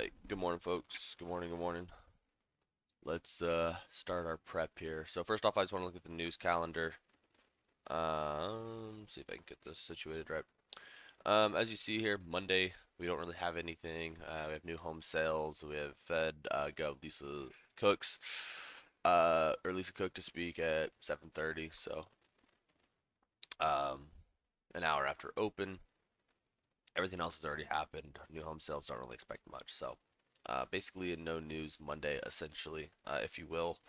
Alright, good morning folks. Good morning, good morning. Let's start our prep here. So first off, I just want to look at the news calendar. See if I can get this situated right. As you see here, Monday, we don't really have anything. We have new home sales. We have Fed Gov Lisa Cooks, or Lisa Cook to speak at 7:30. So um, an hour after open. Everything else has already happened. New home sales don't really expect much. So basically a no news Monday, essentially, if you will.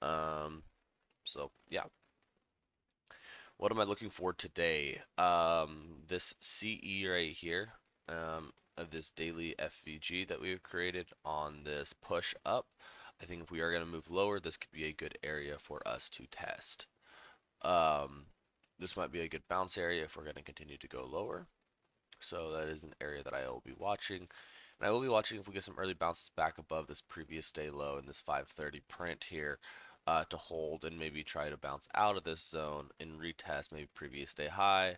Um, so yeah, what am I looking for today? This CE right here, of this daily FVG that we've created on this push up. I think if we are going to move lower, this could be a good area for us to test. Um, this might be a good bounce area if we're going to continue to go lower. So that is an area that I will be watching. And I will be watching if we get some early bounces back above this previous day low in this 530 print here, to hold and maybe try to bounce out of this zone and retest maybe previous day high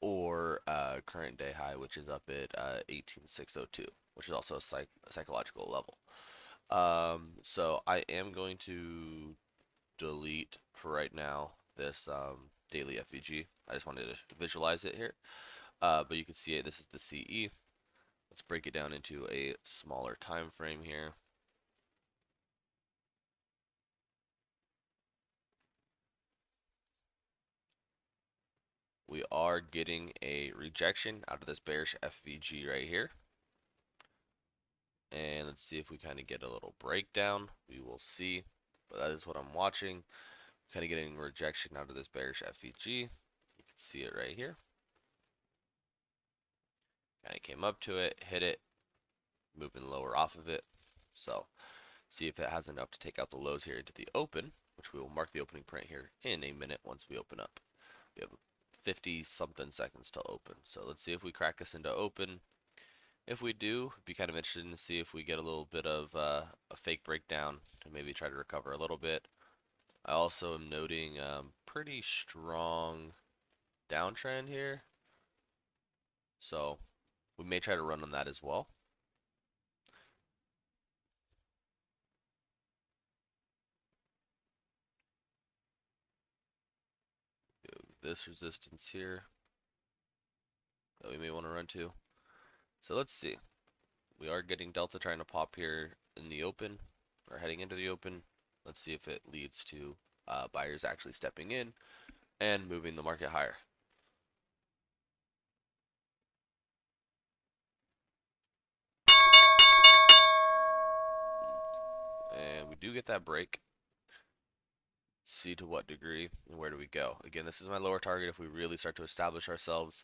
or current day high, which is up at 18602, which is also a psychological level. So I am going to delete for right now this daily FVG. I just wanted to visualize it here. But you can see it. This is the CE. Let's break it down into a smaller time frame here. We are getting a rejection out of this bearish FVG right here. And let's see if we kind of get a little breakdown. We will see. But that is what I'm watching. Kind of getting rejection out of this bearish FVG. You can see it right here. Kind of came up to it, hit it, moving lower off of it. So see if it has enough to take out the lows here into the open, which we will mark the opening print here in a minute once we open up. We have 50 something seconds to open. So let's see if we crack this into open. If we do, be kind of interested to see if we get a little bit of a fake breakdown to maybe try to recover a little bit. I also am noting pretty strong downtrend here. So we may try to run on that as well. This resistance here that we may want to run to. So let's see. We are getting Delta trying to pop here in the open, or heading into the open. Let's see if it leads to buyers actually stepping in and moving the market higher. And we do get that break. See to what degree and where do we go. Again, this is my lower target if we really start to establish ourselves.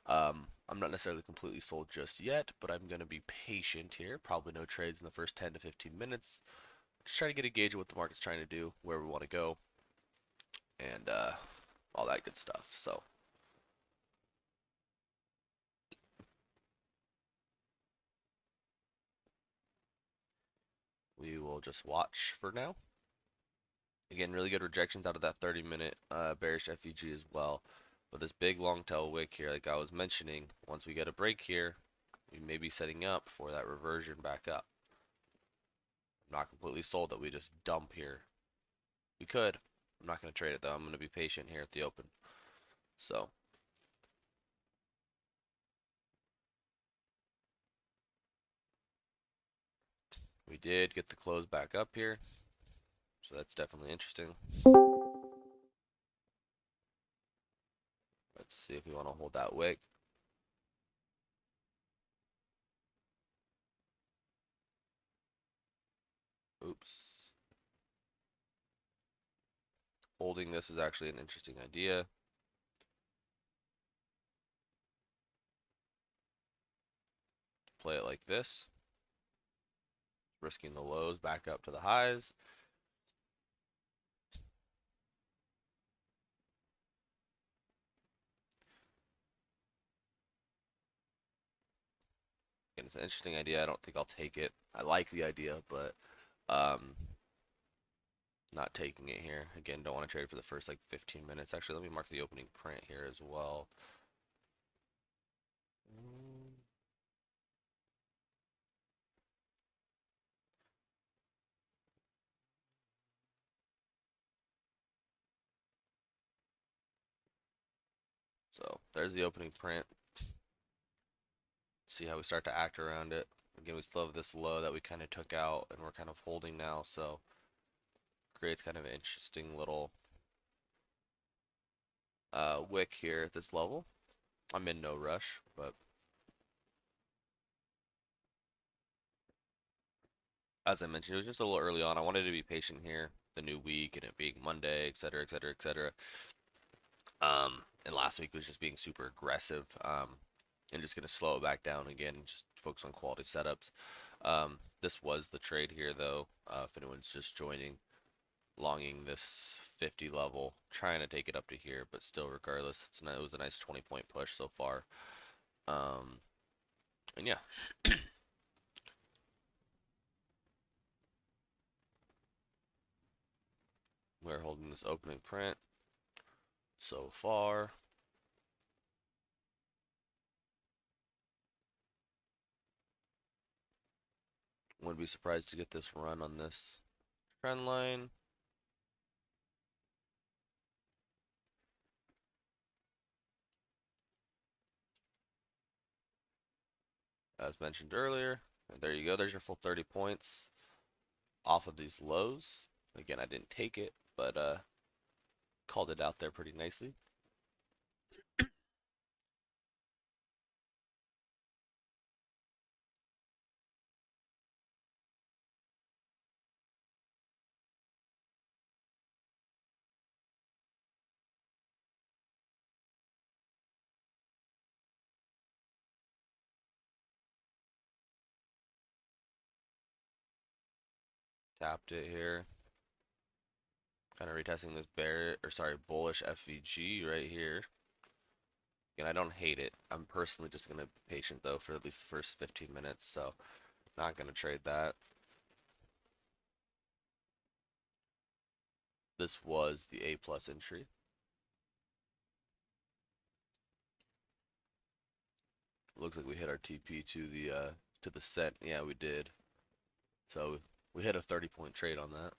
I'm not necessarily completely sold just yet, but I'm going to be patient here. Probably no trades in the first 10 to 15 minutes. Just try to get a gauge of what the market's trying to do, where we want to go, and all that good stuff. So we will just watch for now. Again, really good rejections out of that 30-minute bearish FEG as well. But this big long tail wick here, like I was mentioning, once we get a break here, we may be setting up for that reversion back up. I'm not completely sold that we just dump here. We could. I'm not going to trade it though. I'm going to be patient here at the open. So we did get the close back up here. So that's definitely interesting. Let's see if we want to hold that wick. Oops. Holding this is actually an interesting idea. Play it like this. Risking the lows back up to the highs. And it's an interesting idea. I don't think I'll take it. I like the idea, but um, not taking it here. Again, don't want to trade for the first like 15 minutes. Actually, let me mark the opening print here as well. So there's the opening print. See how we start to act around it. Again, we still have this low that we kind of took out and we're kind of holding now, so creates kind of an interesting little wick here at this level. I'm in no rush, but as I mentioned, it was just a little early on. I wanted to be patient here, the new week and it being Monday, etc., etc., etc. And last week was just being super aggressive, and just gonna slow it back down again, and just focus on quality setups. This was the trade here though. If anyone's just joining, longing this 50 level, trying to take it up to here, but still, regardless, it was a nice 20-point push so far. Um, and yeah, we're holding this opening print so far. Wouldn't be surprised to get this run on this trend line. As mentioned earlier. And there you go. There's your full 30 points off of these lows. Again, I didn't take it, but called it out there pretty nicely. Tapped it here. Kind of retesting this bullish FVG right here. Again, I don't hate it. I'm personally just going to be patient though for at least the first 15 minutes, so not going to trade that. This was the A plus entry. Looks like we hit our TP to the cent. Yeah, we did. So we hit a 30-point trade on that.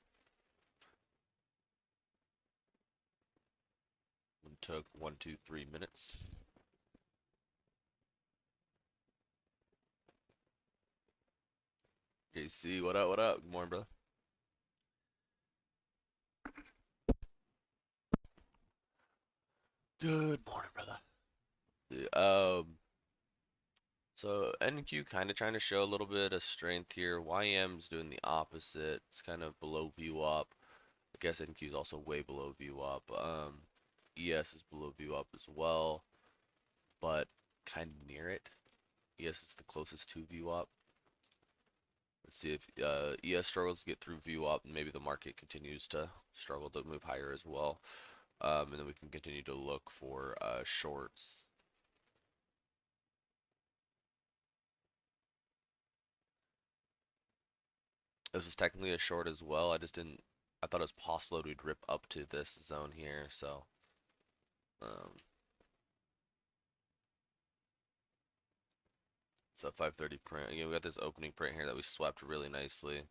It took 1, 2, 3 minutes. JC, what up? What up? Good morning, brother. Good morning, brother. So NQ kind of trying to show a little bit of strength here. YM's doing the opposite. It's kind of below VWAP. I guess NQ is also way below VWAP. ES is below VWAP as well, but kind of near it. ES is the closest to VWAP. Let's see if ES struggles to get through VWAP, and maybe the market continues to struggle to move higher as well. And then we can continue to look for shorts. This was technically a short as well. I just didn't. I thought it was possible that we'd rip up to this zone here. So, um, it's a 530 print. Again, we got this opening print here that we swept really nicely.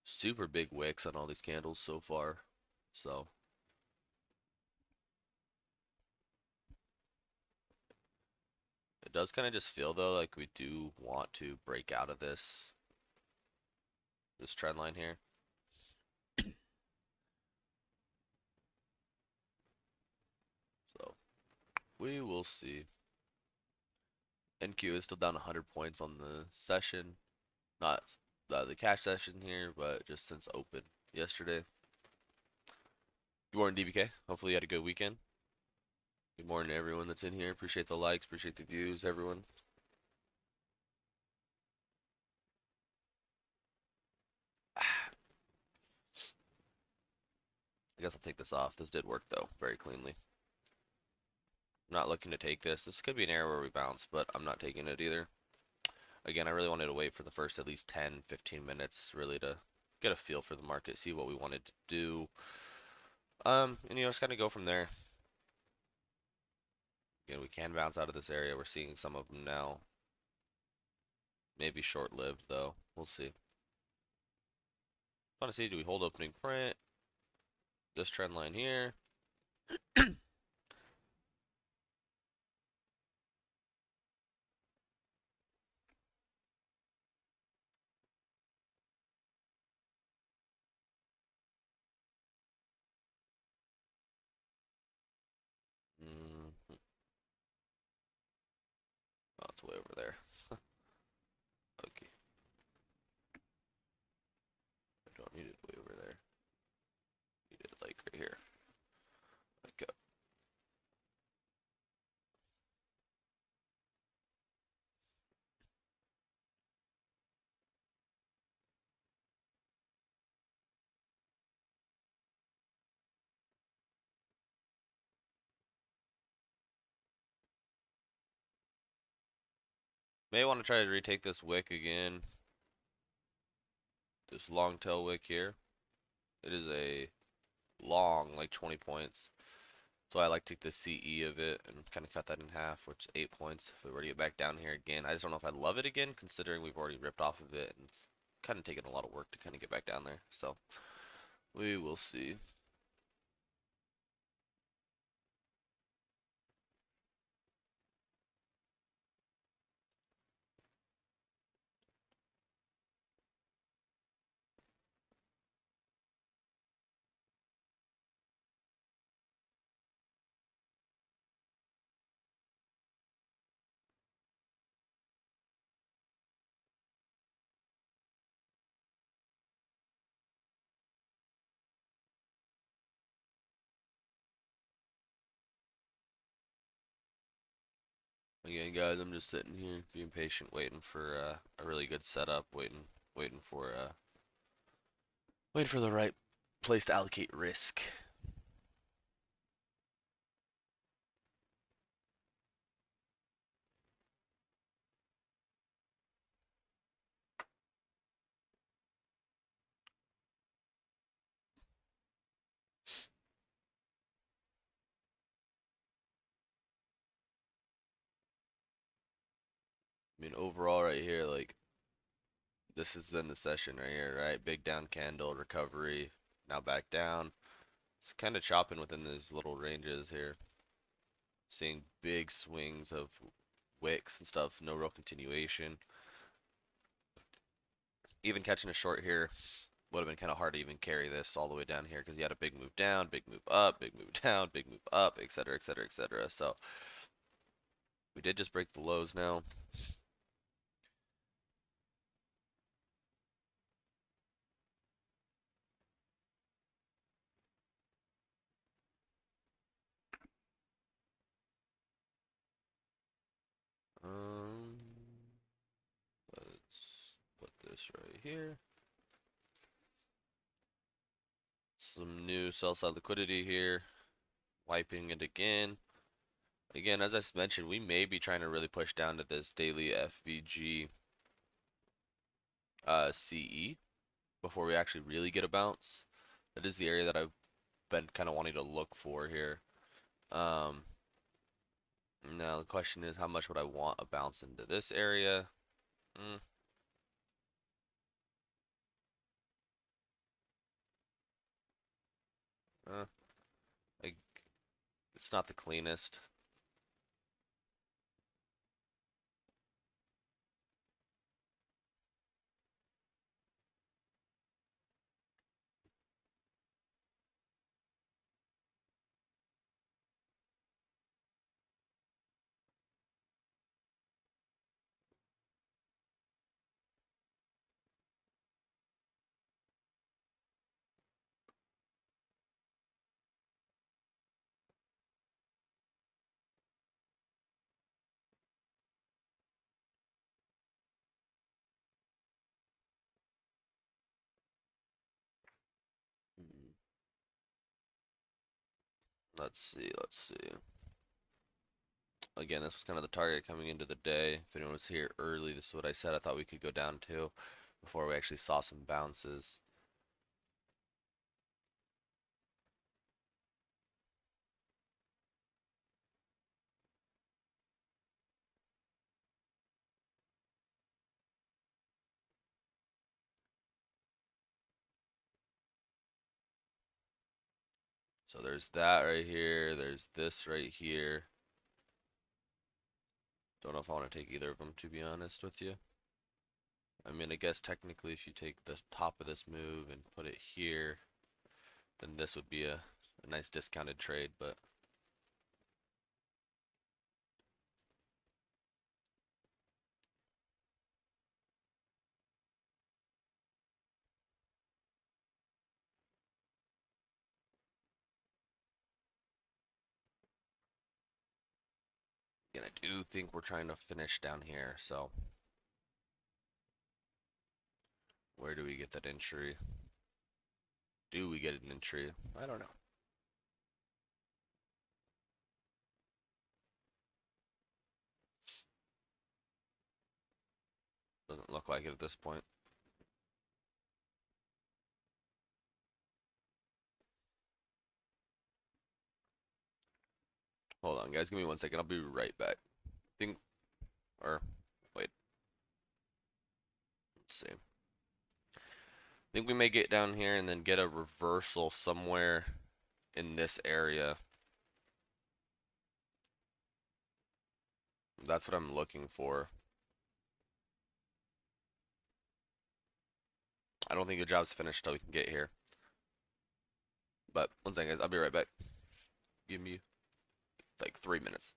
Super big wicks on all these candles so far. So, it does kind of just feel though like we do want to break out of this trend line here. So, we will see. NQ is still down 100 points on the session. Not the cash session here, but just since open yesterday. Good morning, DBK. Hopefully you had a good weekend. Good morning to everyone that's in here. Appreciate the likes, appreciate the views, everyone. I guess I'll take this off. This did work though, very cleanly. I'm not looking to take this. This could be an area where we bounce, but I'm not taking it either. Again, I really wanted to wait for the first at least 10, 15 minutes really to get a feel for the market, see what we wanted to do. And just kind of go from there. Again, we can bounce out of this area. We're seeing some of them now. Maybe short-lived though. We'll see. want to see, do we hold opening print? This trend line here. Mm, oh, it's way over there. Okay, I don't need it way over there. Need it like right here. Like, may want to try to retake this wick again. This long tail wick here. It is a long, like 20 points. So I like to take the CE of it and kind of cut that in half, which is 8 points. If we were to get back down here again, I just don't know if I love it again, considering we've already ripped off of it, and it's kind of taken a lot of work to kind of get back down there. So we will see. Again, guys, I'm just sitting here being patient, waiting for a really good setup, waiting for waiting for the right place to allocate risk. I mean, overall, right here, like this has been the session right here, right? Big down candle, recovery, now back down. It's kind of chopping within these little ranges here. Seeing big swings of wicks and stuff, no real continuation. Even catching a short here would have been kind of hard to even carry this all the way down here because you had a big move down, big move up, big move down, big move up, etc., etc., etc. So we did just break the lows now. Um, let's put this right here. Some new sell side liquidity here. Wiping it again. Again, as I mentioned, we may be trying to really push down to this daily FVG CE before we actually really get a bounce. That is the area that I've been kind of wanting to look for here. Um, Now the question is, how much would I want a bounce into this area? Mm, uh, I, it's not the cleanest. Mm, let's see, let's see. Again, this was kind of the target coming into the day. If anyone was here early, this is what I said I thought we could go down to before we actually saw some bounces. So there's that right here. There's this right here. Don't know if I want to take either of them, to be honest with you. I mean, I guess technically if you take the top of this move and put it here, then this would be a nice discounted trade, but again, I do think we're trying to finish down here, so where do we get that entry? Do we get an entry? I don't know. Doesn't look like it at this point. Hold on, guys. Give me 1 second. I'll be right back. Think, or wait. Let's see. Think we may get down here and then get a reversal somewhere in this area. That's what I'm looking for. I don't think the job's finished till we can get here. But 1 second, guys. I'll be right back. Give me like 3 minutes.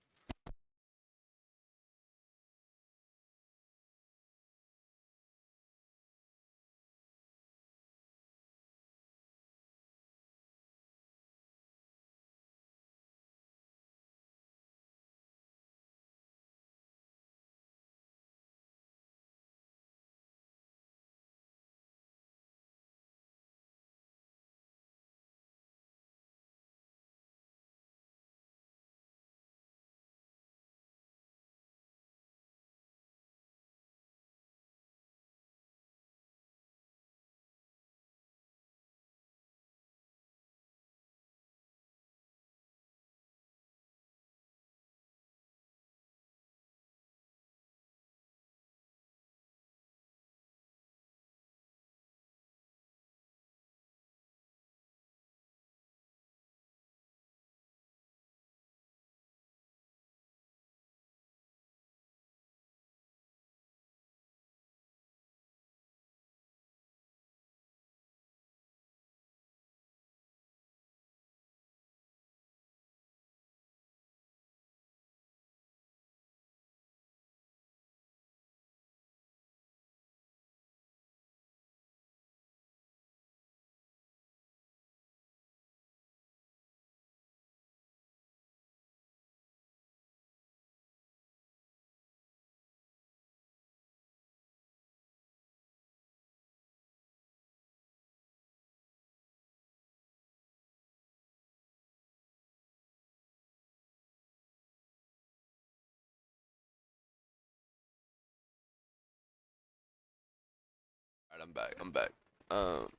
Alright, I'm back. I'm back. Um,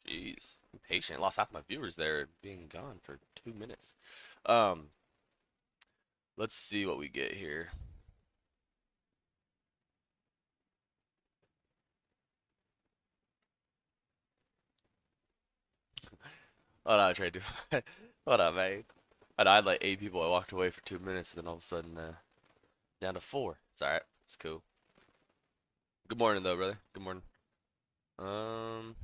Jeez. I'm patient. Lost half my viewers there being gone for 2 minutes. Um, let's see what we get here. Hold on, I tried to. Hold on, man. I had like 8 people. I walked away for 2 minutes, and then all of a sudden, down to 4. It's alright. It's cool. Good morning, though, brother. Good morning. Um,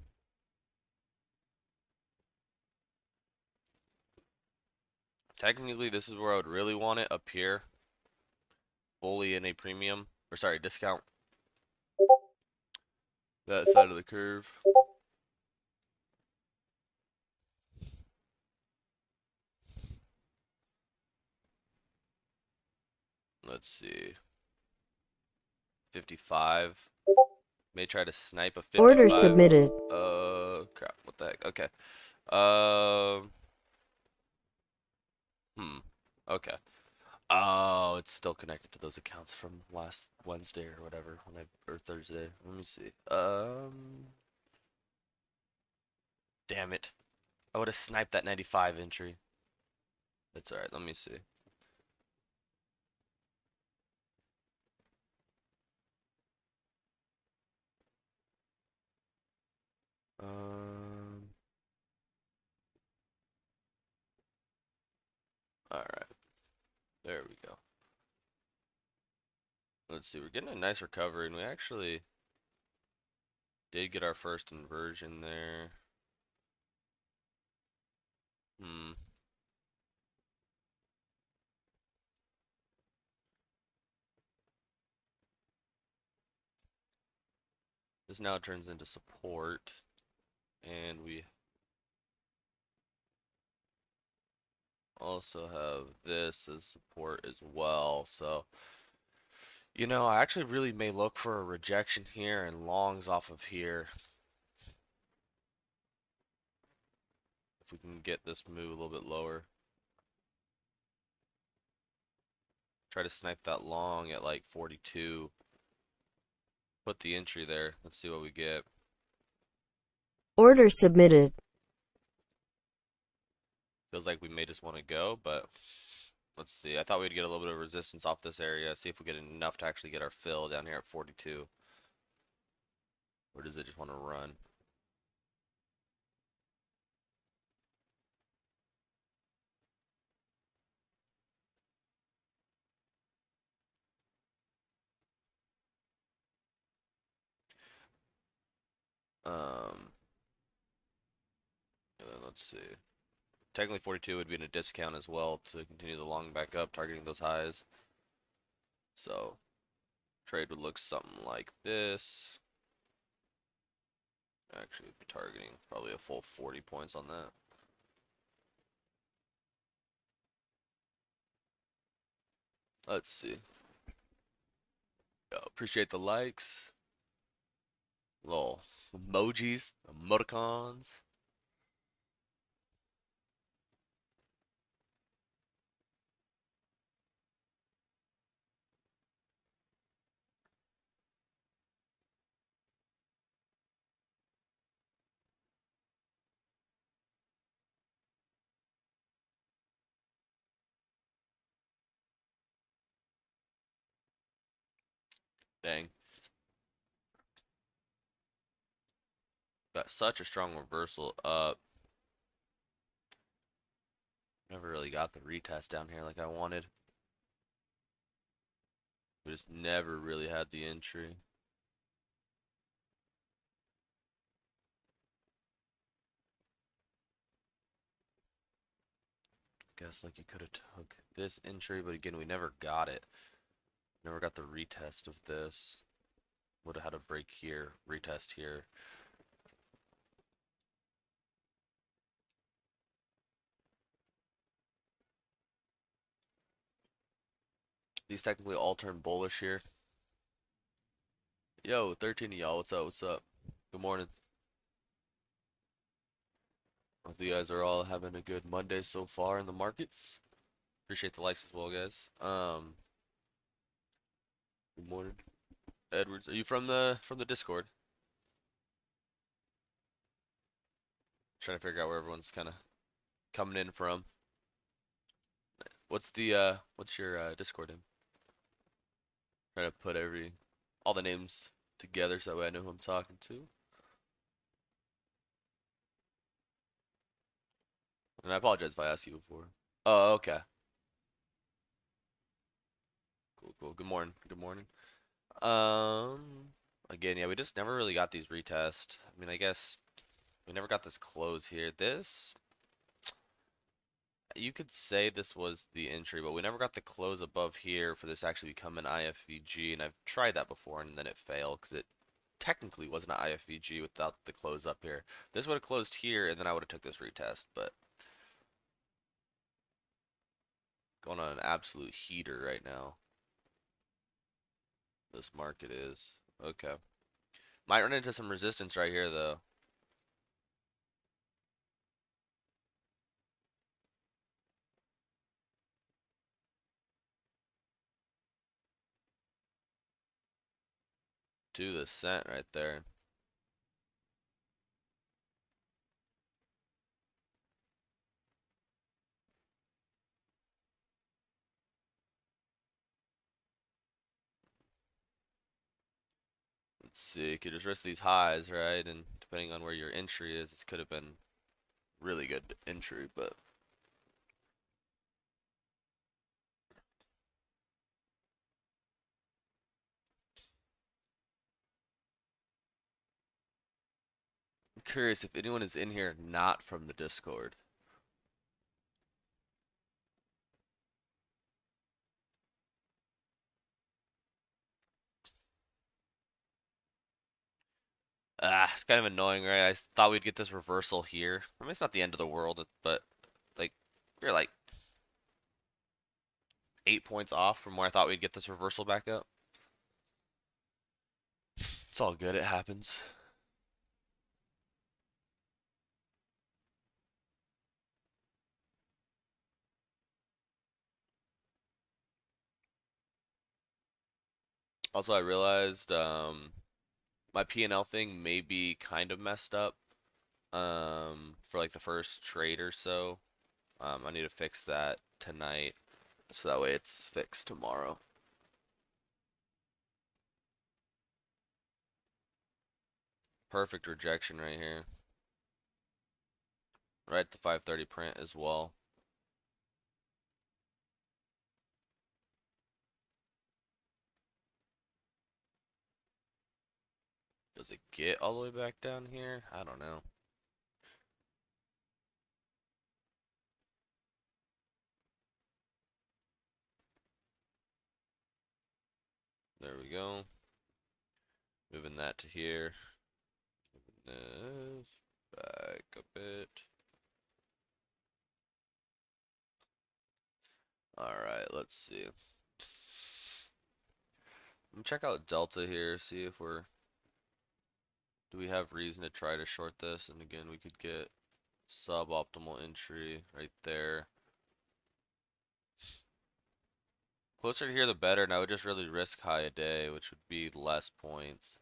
Technically, this is where I would really want it up here, fully in a premium, or sorry, discount. That side of the curve. Let's see. 55. May try to snipe a 55. Order submitted. Crap. What the heck? Okay. Um, Okay. Oh, it's still connected to those accounts from last Wednesday or whatever, or Thursday. Let me see. Damn it. I would have sniped that 95 entry. It's alright. Let me see. Um, All right, there we go. Let's see, we're getting a nice recovery, and we actually did get our first inversion there. Hmm. This now turns into support, and we also have this as support as well. So, I actually really may look for a rejection here and longs off of here if we can get this move a little bit lower. Try to snipe that long at like 42. Put the entry there. Let's see what we get. Order submitted. Feels like we may just want to go, but let's see. I thought we'd get a little bit of resistance off this area. See if we get enough to actually get our fill down here at 42. Or does it just want to run? Um, and then let's see. Technically 42 would be in a discount as well to continue the long back up, targeting those highs. So trade would look something like this. Actually, would be targeting probably a full 40 points on that. Let's see. Yo, appreciate the likes. Little emojis, emoticons. Dang. Got such a strong reversal up. Never really got the retest down here like I wanted. We just never really had the entry. Guess like you could have took this entry, but again, we never got it. Never got the retest of this. Would have had a break here, retest here. These technically all turn bullish here. Yo, 13 of y'all, what's up? What's up? Good morning. Hope you guys are all having a good Monday so far in the markets. Appreciate the likes as well, guys. Good morning, Edwards. Are you from the Discord? Trying to figure out where everyone's kind of coming in from. What's your Discord name? Trying to put all the names together so that way I know who I'm talking to. And I apologize if I asked you before. Oh, okay. Cool, cool. Good morning. Good morning. Again, yeah, we just never really got these retests. I mean, I guess we never got this close here. This, you could say this was the entry, but we never got the close above here for this actually become an IFVG, and I've tried that before and then it failed because it technically wasn't an IFVG without the close up here. This would have closed here, and then I would have took this retest, but going on an absolute heater right now. This market is. Okay. Might run into some resistance right here, though. To the cent right there. Let's see. You could just risk these highs, right? And depending on where your entry is, this could have been really good entry, but Curious if anyone is in here not from the Discord. It's kind of annoying, right? Thought we'd get this reversal here. I mean, it's not the end of the world, but like you're like 8 points off from where I thought we'd get this reversal back up. It's all good. It happens. Also, I realized my P&L thing may be kind of messed up for like the first trade or so. I need to fix that tonight so that way it's fixed tomorrow. Perfect rejection right here. Right at the 530 print as well. Does it get all the way back down here? I don't know. There we go. Moving that to here. Moving this back a bit. Alright, let's see. Let me check out Delta here, see if do we have reason to try to short this? And again, we could get suboptimal entry right there. Closer to here, the better, and I would just really risk high a day, which would be less points.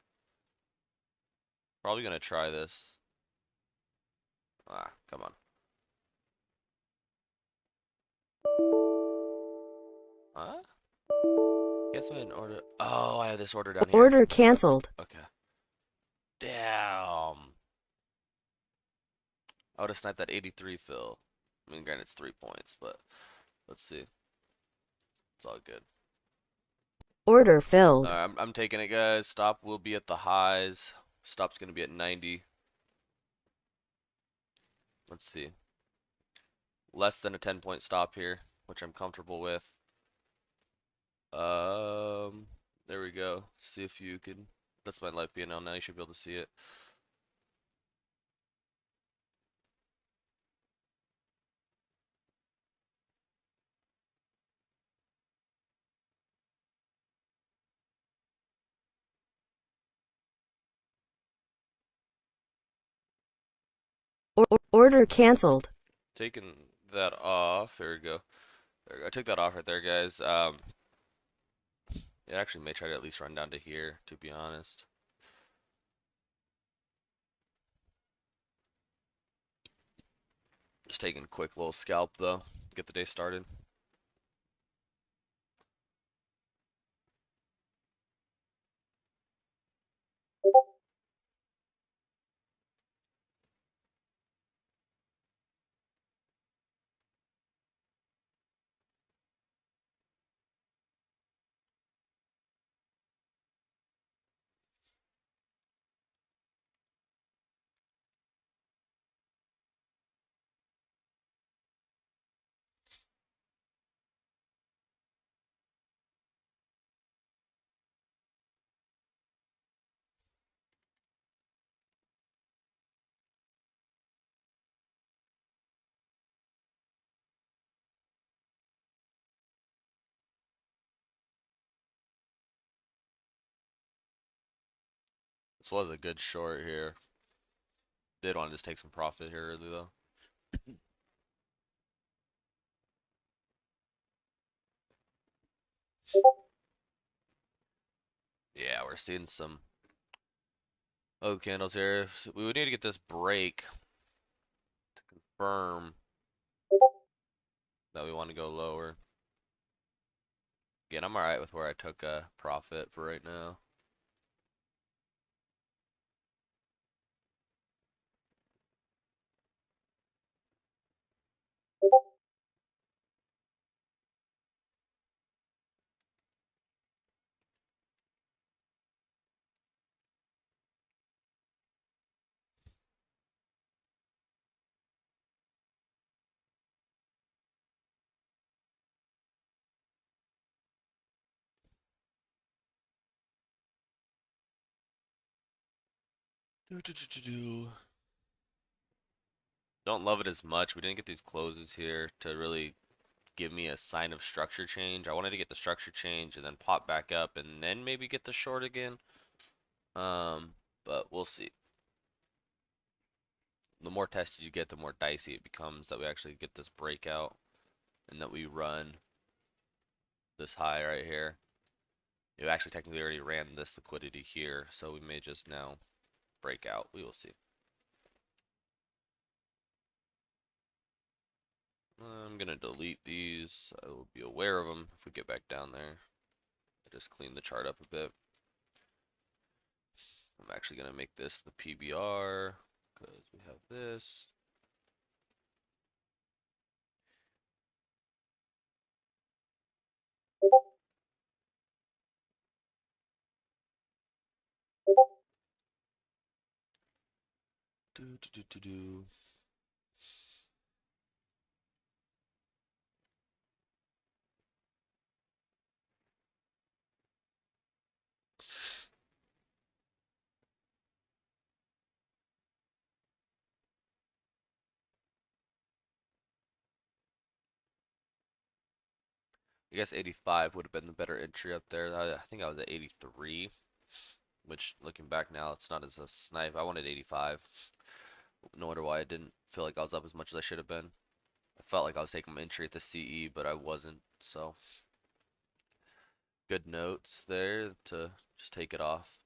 Probably gonna try this. Come on. Huh? Guess I didn't order. Oh, I have this order down here. Order canceled. Okay. Damn. I would have sniped that 83 fill. I mean, granted, it's 3 points, but let's see. It's all good. Order filled. I'm taking it, guys. Stop will be at the highs. Stop's gonna be at 90. Let's see. Less than a 10-point stop here, which I'm comfortable with. There we go. See if you can. That's my live P&L now. You should be able to see it. Order canceled. Taking that off. There we go. There we go. I took that off right there, guys. It actually may try to at least run down to here, to be honest. Just taking a quick little scalp though. Get the day started. This was a good short here. Did want to just take some profit here early though. Yeah, we're seeing some candles here. So we would need to get this break to confirm that we want to go lower. Again, I'm alright with where I took a profit for right now. Don't love it as much. We didn't get these closes here to really give me a sign of structure change. I wanted to get the structure change and then pop back up and then maybe get the short again. But we'll see. The more tested you get, the more dicey it becomes that we actually get this breakout and that we run this high right here. You actually technically already ran this liquidity here, so we may just now break out. We will see. I'm gonna delete these. I will be aware of them if we get back down there. I just clean the chart up a bit. I'm actually gonna make this the PBR because we have this. Do do do do do. I guess 85 would have been the better entry up there. I think I was at 83, which looking back now, it's not as a snipe. I wanted 85. No wonder why I didn't feel like I was up as much as I should have been. I felt like I was taking my entry at the CE, but I wasn't. So good notes there to just take it off.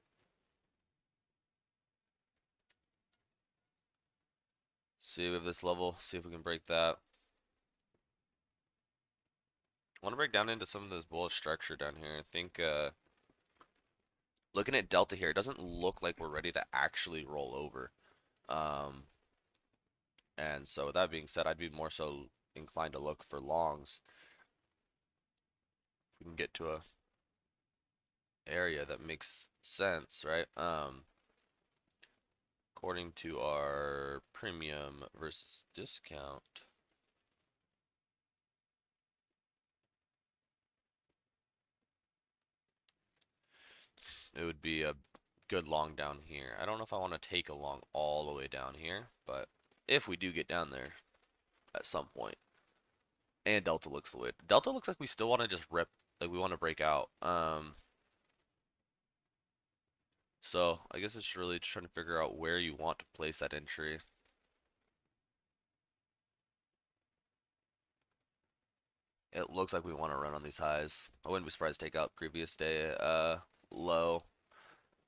See we have this level. See if we can break that. I want to break down into some of this bullish structure down here. I think looking at Delta here, it doesn't look like we're ready to actually roll over. And so with that being said, I'd be more so inclined to look for longs. If we can get to a area that makes sense, right? According to our premium versus discount. It would be a good long down here. I don't know if I want to take a long all the way down here, but if we do get down there at some point, and Delta looks the way Delta looks like we still want to just rip, like we want to break out. So I guess it's really just trying to figure out where you want to place that entry. It looks like we want to run on these highs. I wouldn't be surprised to take out previous day low.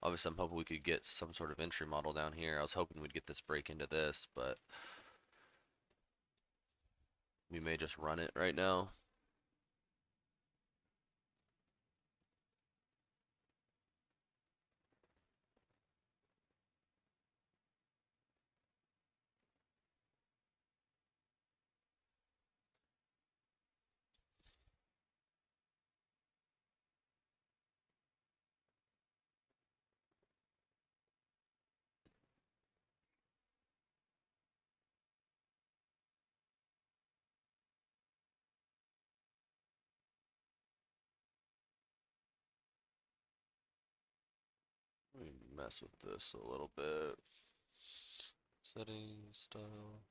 Obviously, I'm hoping we could get some sort of entry model down here. I was hoping we'd get this break into this, but we may just run it right now. Let me mess with this a little bit. Settings, style.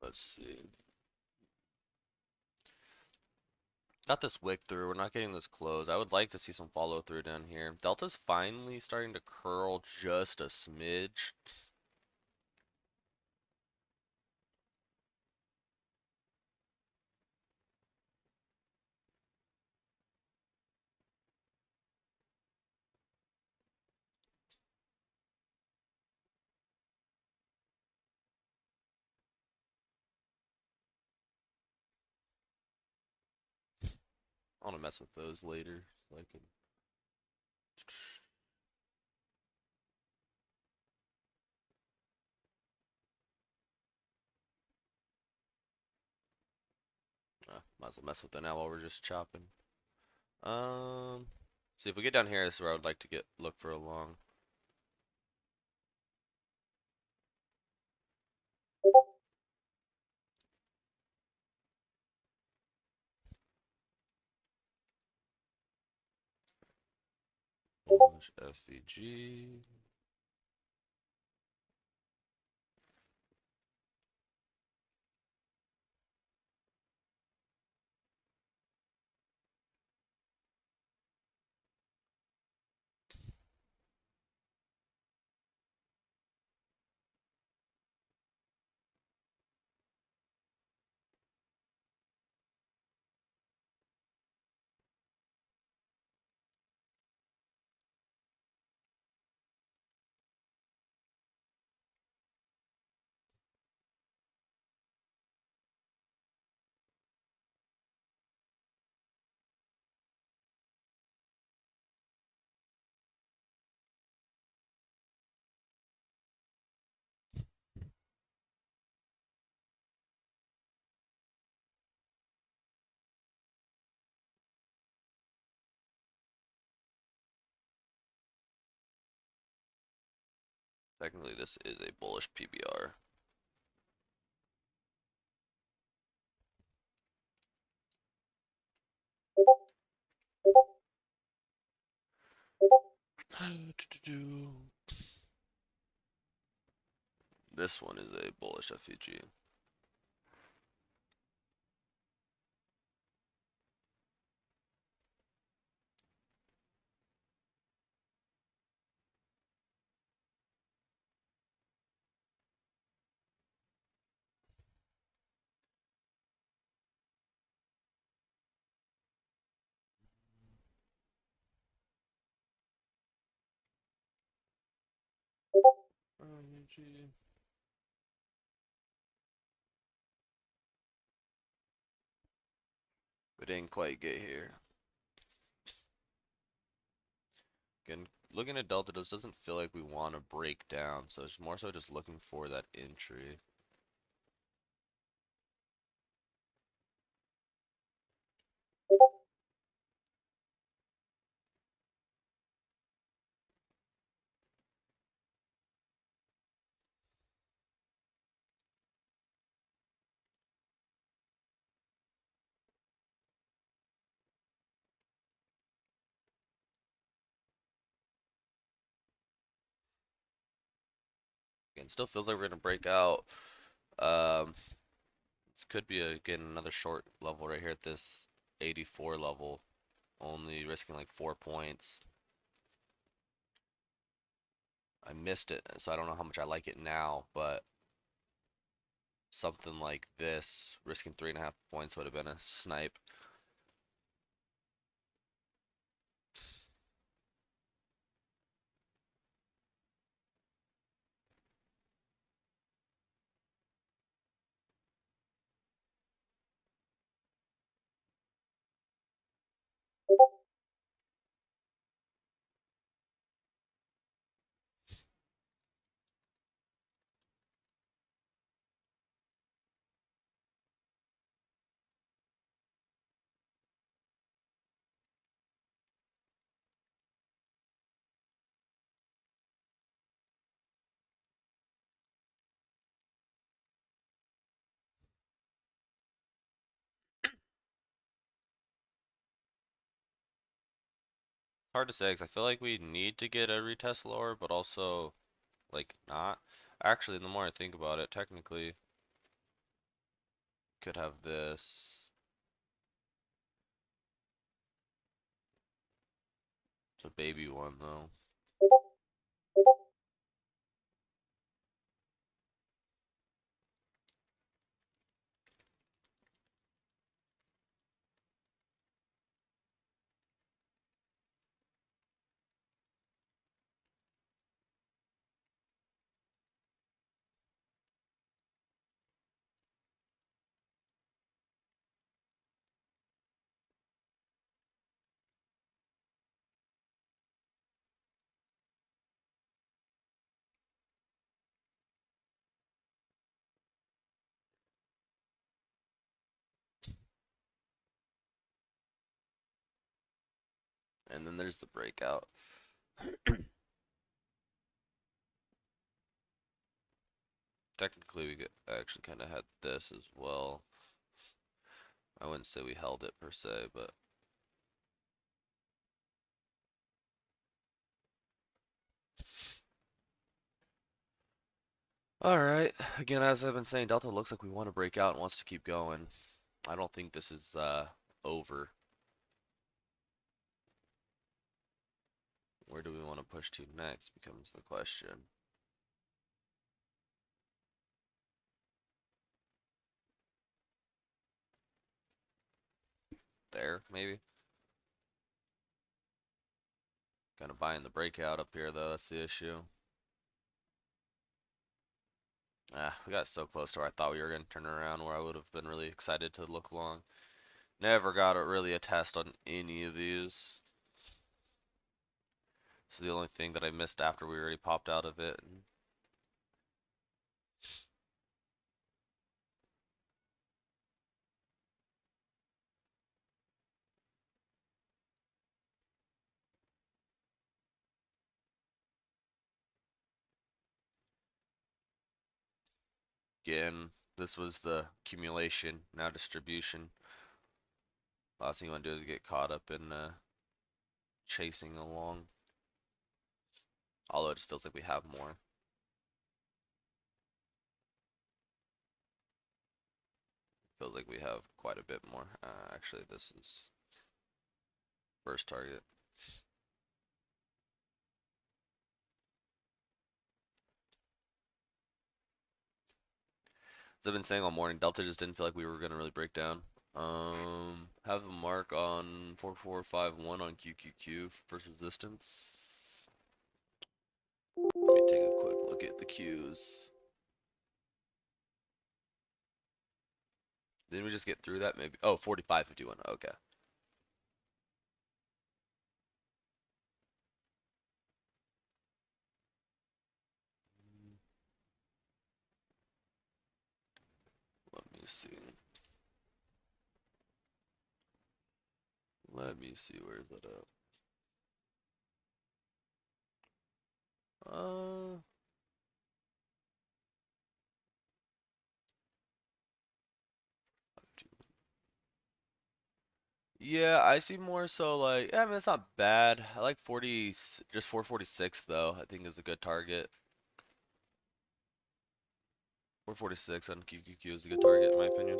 Let's see. Got this wick through. We're not getting this close. I would like to see some follow through down here. Delta's finally starting to curl just a smidge. I want to mess with those later, so I can. Might as well mess with it now while we're just chopping. See if we get down here. This is where I would like to look for a long. Bullish FVG. Technically, this is a bullish PBR. This one is a bullish FVG. We didn't quite get here. Again, looking at Delta, this doesn't feel like we want to break down, so it's more so just looking for that entry. Again, still feels like we're gonna break out. Um, this could be again another short level right here at this 84 level, only risking like 4 points. I missed it, so I don't know how much I like it now, but something like this, risking 3.5 points would have been a snipe. Hard to say because I feel like we need to get a retest lower, but also like not. Actually, the more I think about it, technically could have this. It's a baby one though. And then there's the breakout. Technically, we actually kind of had this as well. I wouldn't say we held it per se, but all right. Again, as I've been saying, Delta looks like we want to break out and wants to keep going. I don't think this is over. Where do we want to push to next becomes the question. There, maybe. Kind of buying the breakout up here, though. That's the issue. We got so close to where I thought we were going to turn around, where I would have been really excited to look long. Never got really a test on any of these. So the only thing that I missed after we already popped out of it. Again, this was the accumulation, now distribution. Last thing you want to do is get caught up in chasing along. Although it just feels like we have more. Feels like we have quite a bit more. Actually, this is first target. As I've been saying all morning, Delta just didn't feel like we were gonna really break down. Have a mark on 4451 on QQQ first resistance. Let me take a quick look at the Qs. Didn't we just get through that maybe? Oh, 4551. Okay. Let me see. Let me see, where's that at? Uh, yeah, I see more so like, yeah, I mean, it's not bad. I like 40, just 446 though, I think is a good target. 446 on QQQ is a good target in my opinion.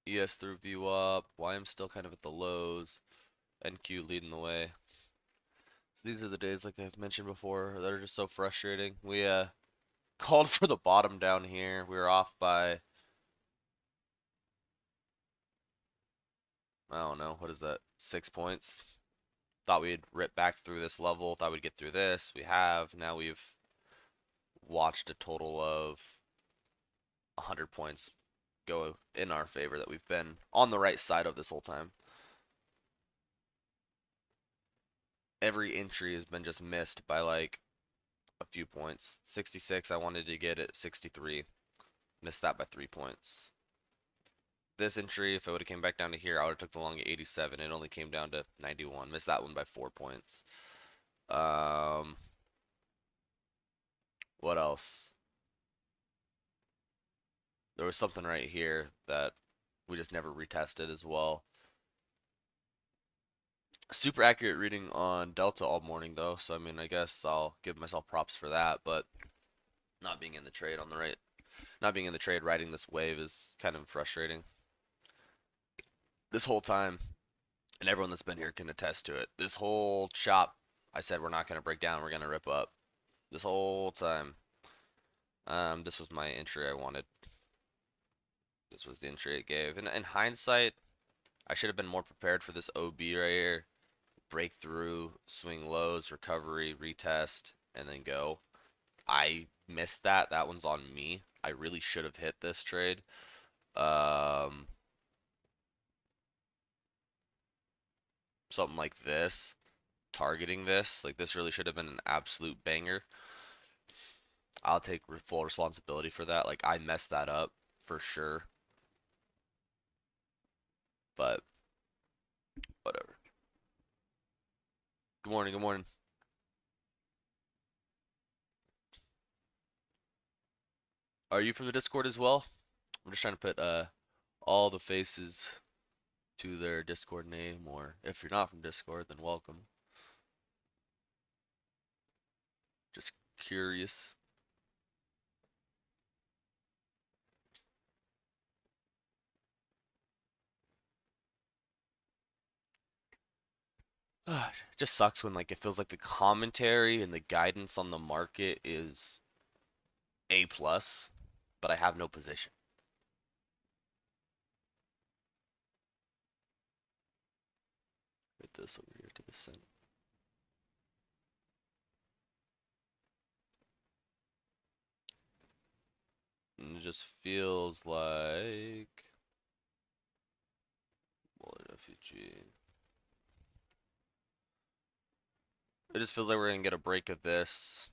ES through VWAP, YM still kind of at the lows, NQ leading the way. So these are the days, like I've mentioned before, that are just so frustrating. We called for the bottom down here. We were off by, I don't know, what is that, 6 points? Thought we'd rip back through this level, thought we'd get through this. We have. Now we've watched a total of 100 points go in our favor that we've been on the right side of this whole time. Every entry has been just missed by like a few points. 66, I wanted to get at 63. Missed that by 3 points. This entry, if it would have came back down to here, I would have took the long at 87. It only came down to 91. Missed that one by 4 points. What else? There was something right here that we just never retested as well. Super accurate reading on Delta all morning though, so I mean, I guess I'll give myself props for that, but not being in the trade on the right, not being in the trade riding this wave is kind of frustrating. this whole time, and everyone that's been here can attest to it. This whole chop, I said we're not gonna break down, we're gonna rip up. This whole time. This was my entry I wanted. This was the entry it gave. And in hindsight, I should have been more prepared for this OB right here. Breakthrough, swing lows, recovery, retest, and then go. I missed that. That one's on me. I really should have hit this trade. Um, Something like this. Targeting this. Like this really should have been an absolute banger. I'll take full responsibility for that. Like I messed that up for sure. But whatever. Good morning, good morning. Are you from the Discord as well? I'm just trying to put all the faces to their Discord name, or if you're not from Discord, then welcome. Just curious. It just sucks when like it feels like the commentary and the guidance on the market is A plus, but I have no position. Put this over here to the center. And it just feels like Bullet FUG. It just feels like we're gonna get a break of this.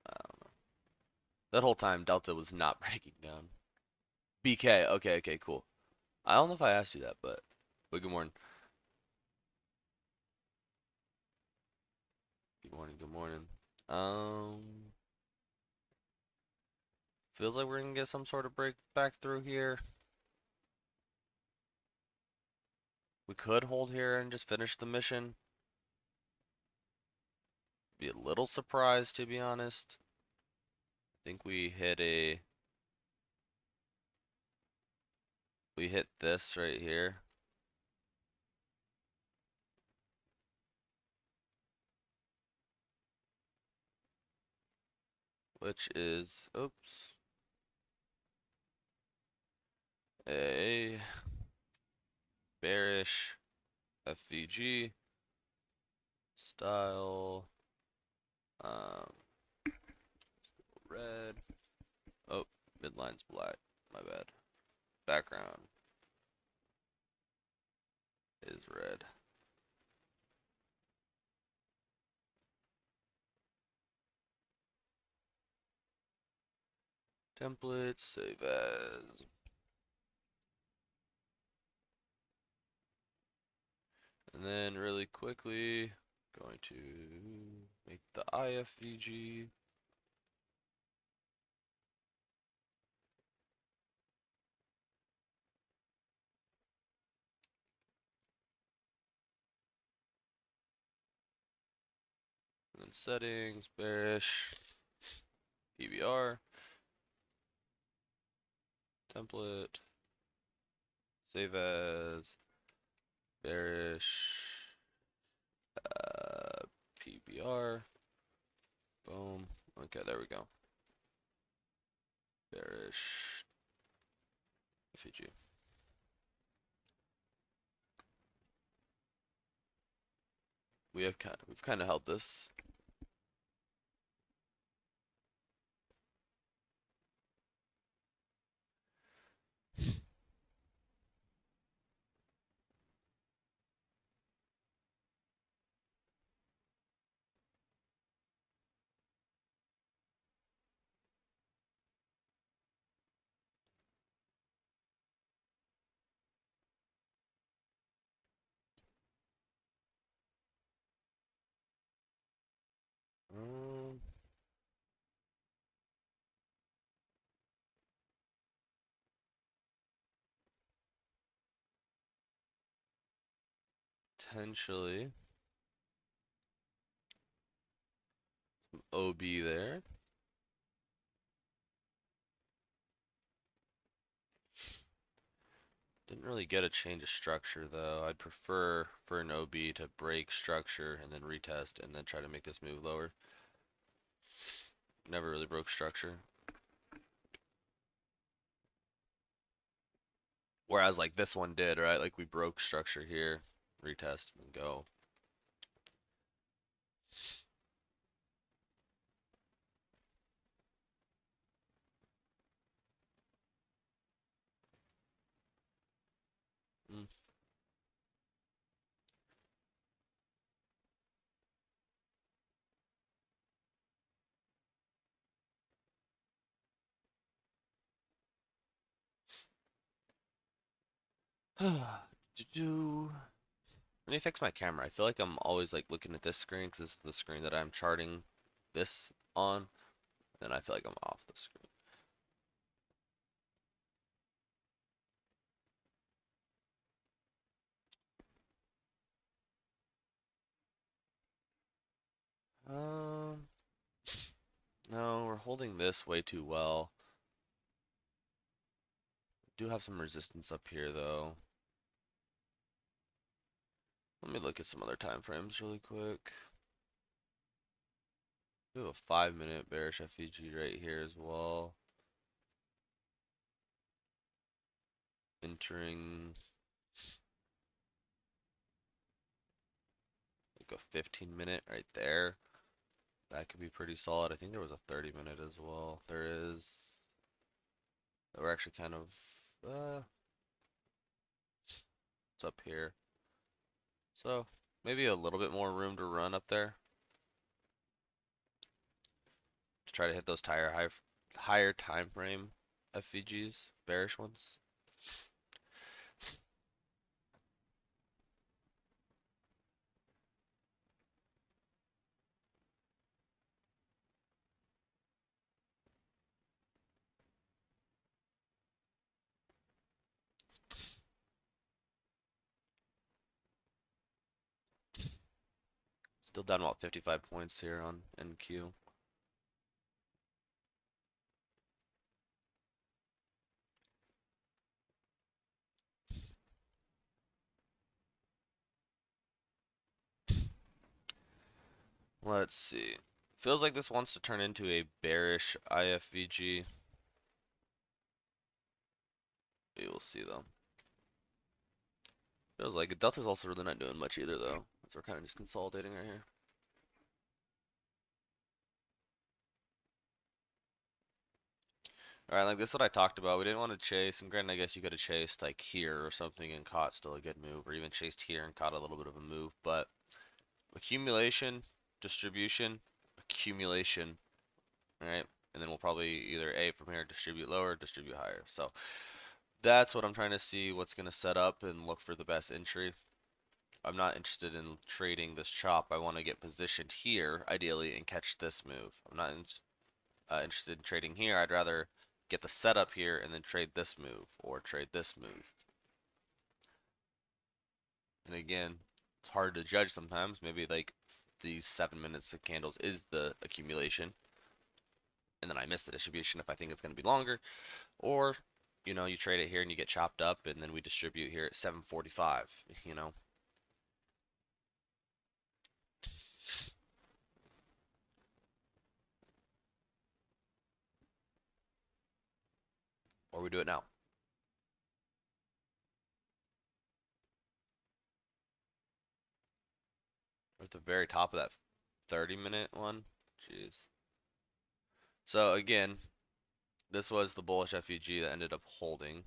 I don't know. That whole time Delta was not breaking down. BK. Okay, okay, cool. I don't know if I asked you that, but good morning. Good morning, good morning. Feels like we're gonna get some sort of break back through here. We could hold here and just finish the mission. Be a little surprised, to be honest. I think we hit this right here. Which is, oops, a bearish FVG style, red. Oh, midline's black. My bad. Background is red. Template, save as. And then really quickly, going to make the IFVG. And then settings, bearish, PBR, template, save as, bearish, PBR, boom. Okay, there we go. Bearish, FVG. We've kind of held this. Um, Potentially some OB there. Didn't really get a change of structure though. I'd prefer for an OB to break structure and then retest and then try to make this move lower. Never really broke structure. Whereas like this one did, right? Like we broke structure here, retest and go. Mm. Do Let me fix my camera. I feel like I'm always like looking at this screen because this is the screen that I'm charting this on, and I feel like I'm off the screen. Um, no, we're holding this way too well. Do have some resistance up here though. Let me look at some other time frames really quick. Do a 5-minute bearish FVG right here as well. Entering like a 15-minute right there. That could be pretty solid. I think there was a 30-minute as well. There is. We're actually kind of it's up here. So maybe a little bit more room to run up there to try to hit those higher time frame FVGs, bearish ones. Still down about 55 points here on NQ. Let's see. Feels like this wants to turn into a bearish IFVG. We will see though. Feels like it. Delta's also really not doing much either though. So we're kind of just consolidating right here. Alright, like this is what I talked about. We didn't want to chase, and granted I guess you could have chased like here or something and caught still a good move, or even chased here and caught a little bit of a move, but accumulation, distribution, accumulation, alright? And then we'll probably either A from here distribute lower, distribute higher. So that's what I'm trying to see what's gonna set up and look for the best entry. I'm not interested in trading this chop. I want to get positioned here, ideally, and catch this move. I'm not interested in trading here. I'd rather get the setup here and then trade this move or trade this move. And again, it's hard to judge sometimes. Maybe like these 7 minutes of candles is the accumulation, and then I miss the distribution if I think it's going to be longer, or you trade it here and you get chopped up, and then we distribute here at 7:45. Or we do it now. We're at the very top of that 30-minute one. Jeez. So again, this was the bullish FEG that ended up holding.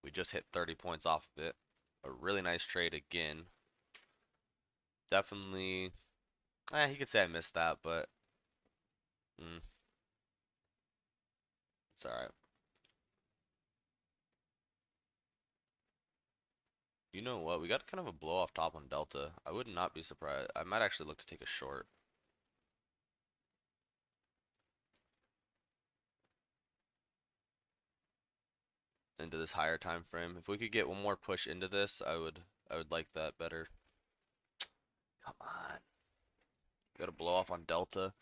We just hit 30 points off of it. A really nice trade again. Definitely, you could say I missed that, but it's alright. You know what? We got kind of a blow off top on Delta. I would not be surprised. I might actually look to take a short. Into this higher time frame. If we could get one more push into this, I would like that better. Come on. Got to blow off on Delta.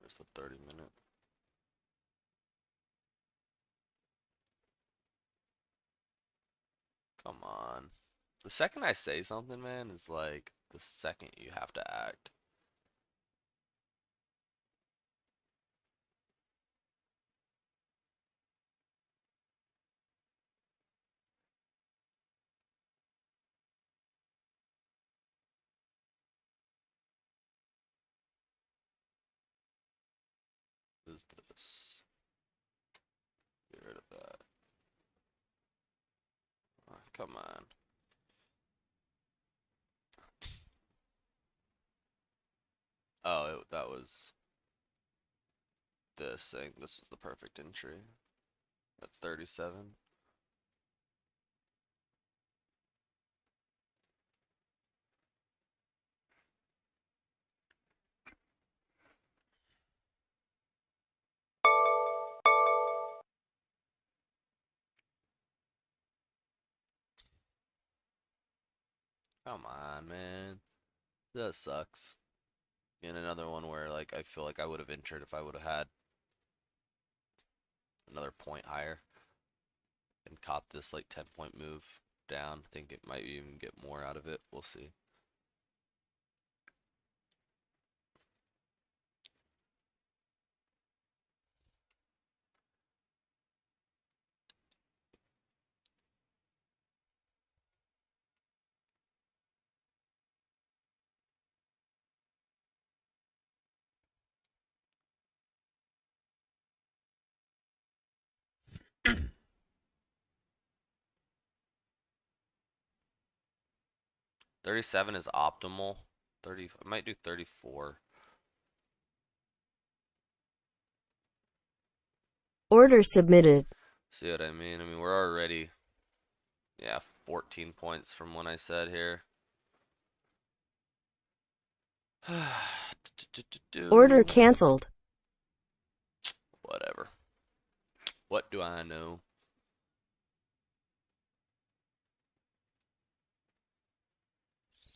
There's the 30-minute. Come on. The second I say something, man, is like the second you have to act. What is this? Get rid of that. Oh, come on. Oh, that was this thing. This was the perfect entry at 37. Come on, man. That sucks. And another one where like I feel like I would have entered if I would have had another point higher and caught this like 10-point move down. I think it might even get more out of it. We'll see. $37 is optimal. 30, I might do 34. Order submitted. See what I mean? I mean, we're already, yeah, 14 points from when I said here. Order canceled. Whatever. What do I know?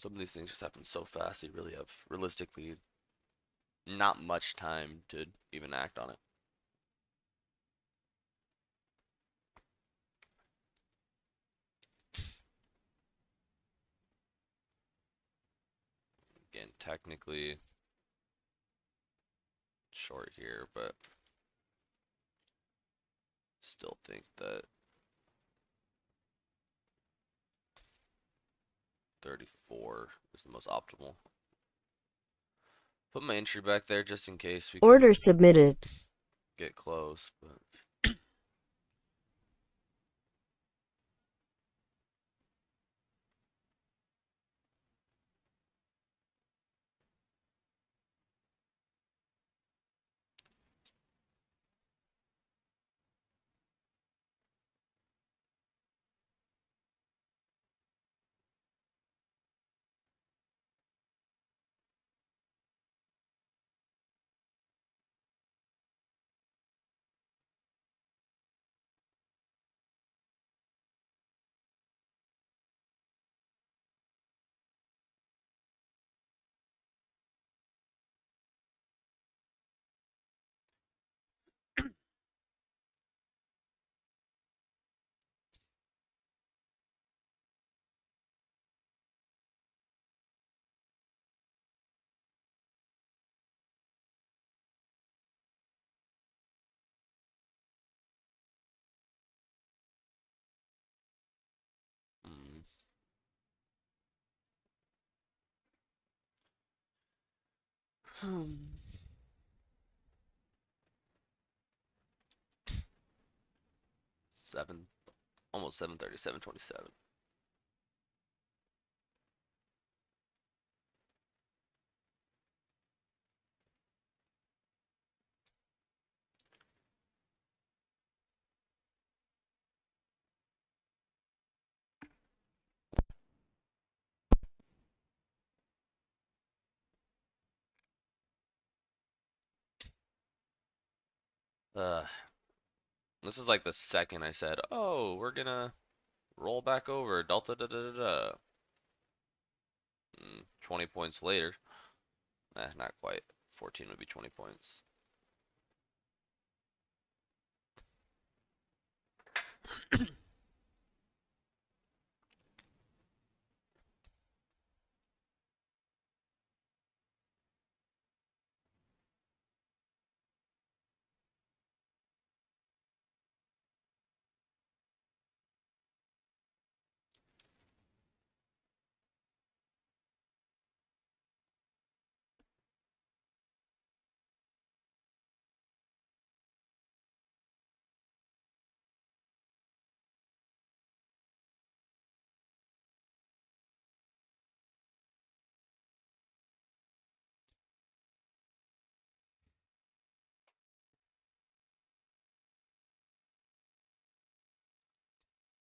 Some of these things just happen so fast, you really have realistically not much time to even act on it. Again, technically short here, but still think that 34 is the most optimal. Put my entry back there just in case we can Order submitted. get close, but mm, 7, almost 7:30, 7:27. Uh, this is like the second I said, "Oh, we're gonna roll back over Delta da da da da." 20 points later. Not quite. 14 would be 20 points.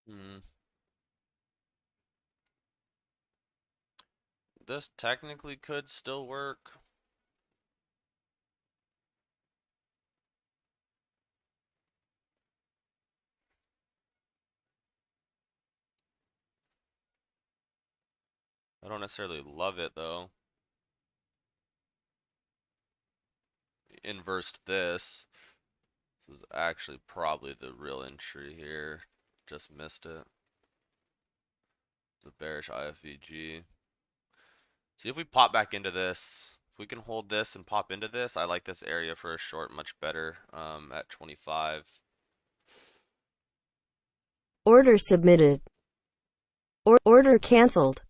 Hmm. This technically could still work. I don't necessarily love it though. Inversed this. This is actually probably the real entry here. Just missed it. It's a bearish IFVG. See if we pop back into this. If we can hold this and pop into this, I like this area for a short much better at 25. Order submitted. Order canceled.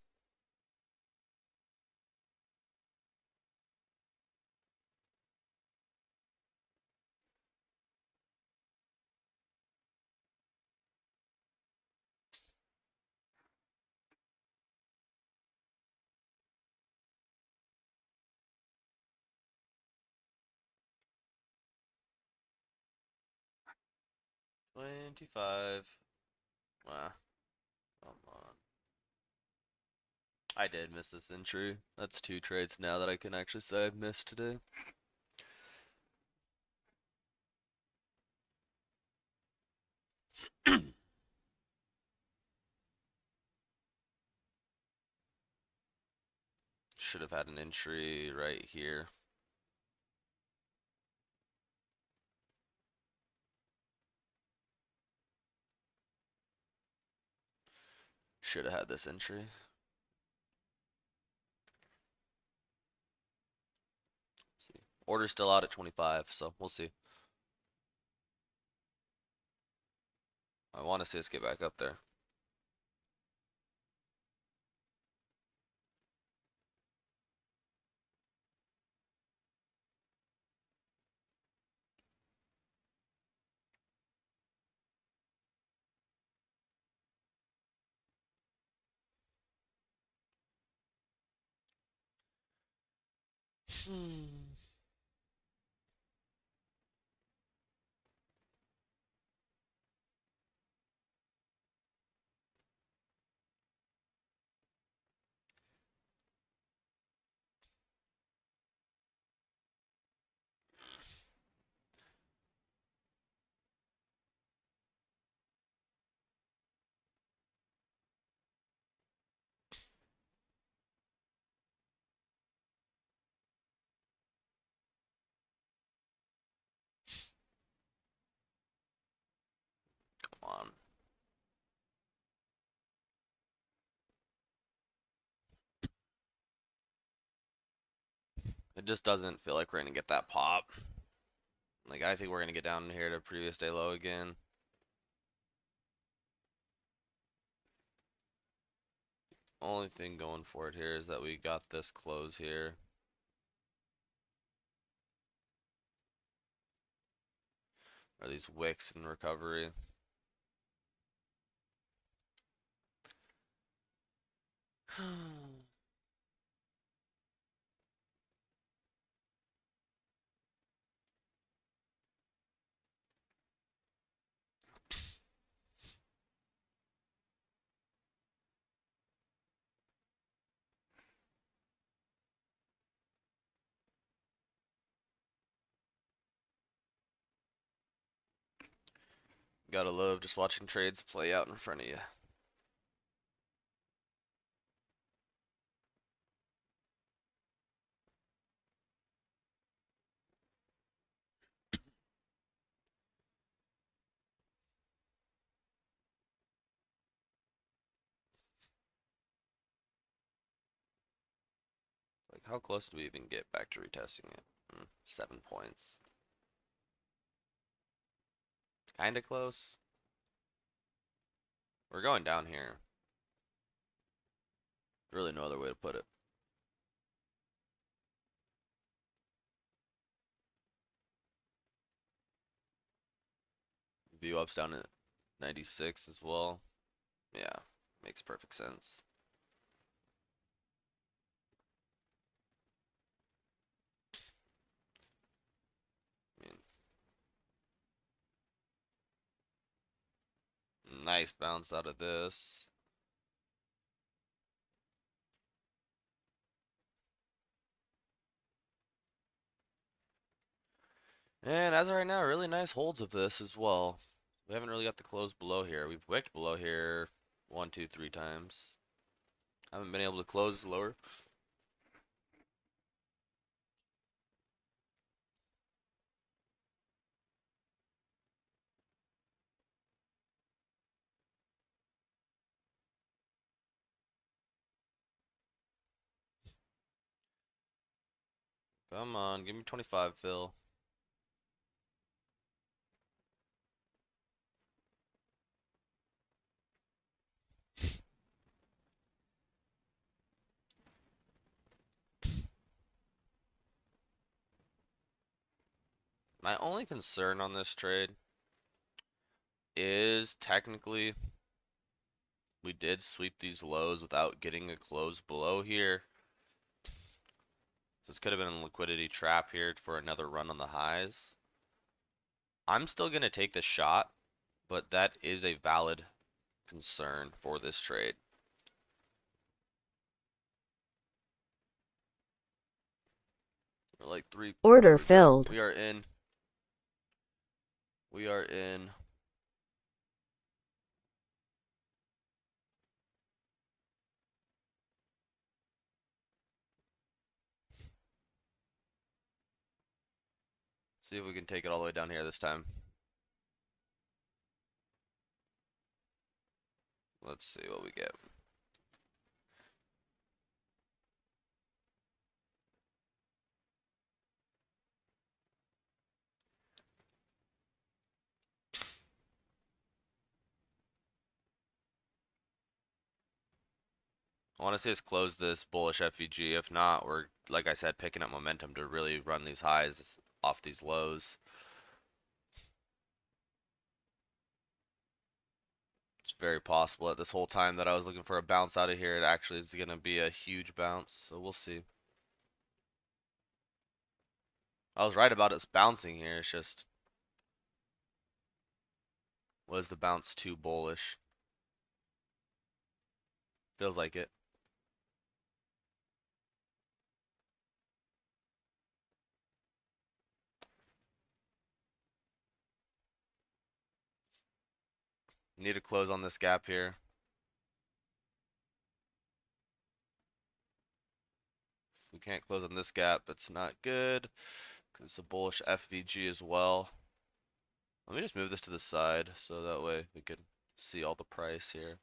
$25. Ah, come on. I did miss this entry. That's 2 trades now that I can actually say I've missed today. Should have had an entry right here. Should have had this entry. See. Order's still out at 25, so we'll see. I want to see us get back up there. Hmm. Come on. It just doesn't feel like we're gonna get that pop. Like I think we're gonna get down here to previous day low again. Only thing going for it here is that we got this close here. Or these wicks in recovery. Gotta love just watching trades play out in front of you. How close do we even get back to retesting it? 7 points. Kinda close. We're going down here. Really no other way to put it. View ups down at 96 as well. Yeah, makes perfect sense. I mean, nice bounce out of this. And as of right now, really nice holds of this as well. We haven't really got the close below here. We've wicked below here 1, 2, 3 times. Haven't been able to close lower. Come on, give me 25, Phil. My only concern on this trade is technically we did sweep these lows without getting a close below here. This could have been a liquidity trap here for another run on the highs. I'm still going to take the shot, but that is a valid concern for this trade. We're like three. Order We're good. filled. We are in. We are in. See if we can take it all the way down here this time. Let's see what we get. I want to see us close this bullish FVG. If not, we're, like I said, picking up momentum to really run these highs off these lows. It's very possible that this whole time that I was looking for a bounce out of here, it actually is going to be a huge bounce. So we'll see. I was right about us bouncing here. It's just, was the bounce too bullish? Feels like it. Need to close on this gap here. If we can't close on this gap, that's not good. Because it's a bullish FVG as well. Let me just move this to the side so that way we can see all the price here.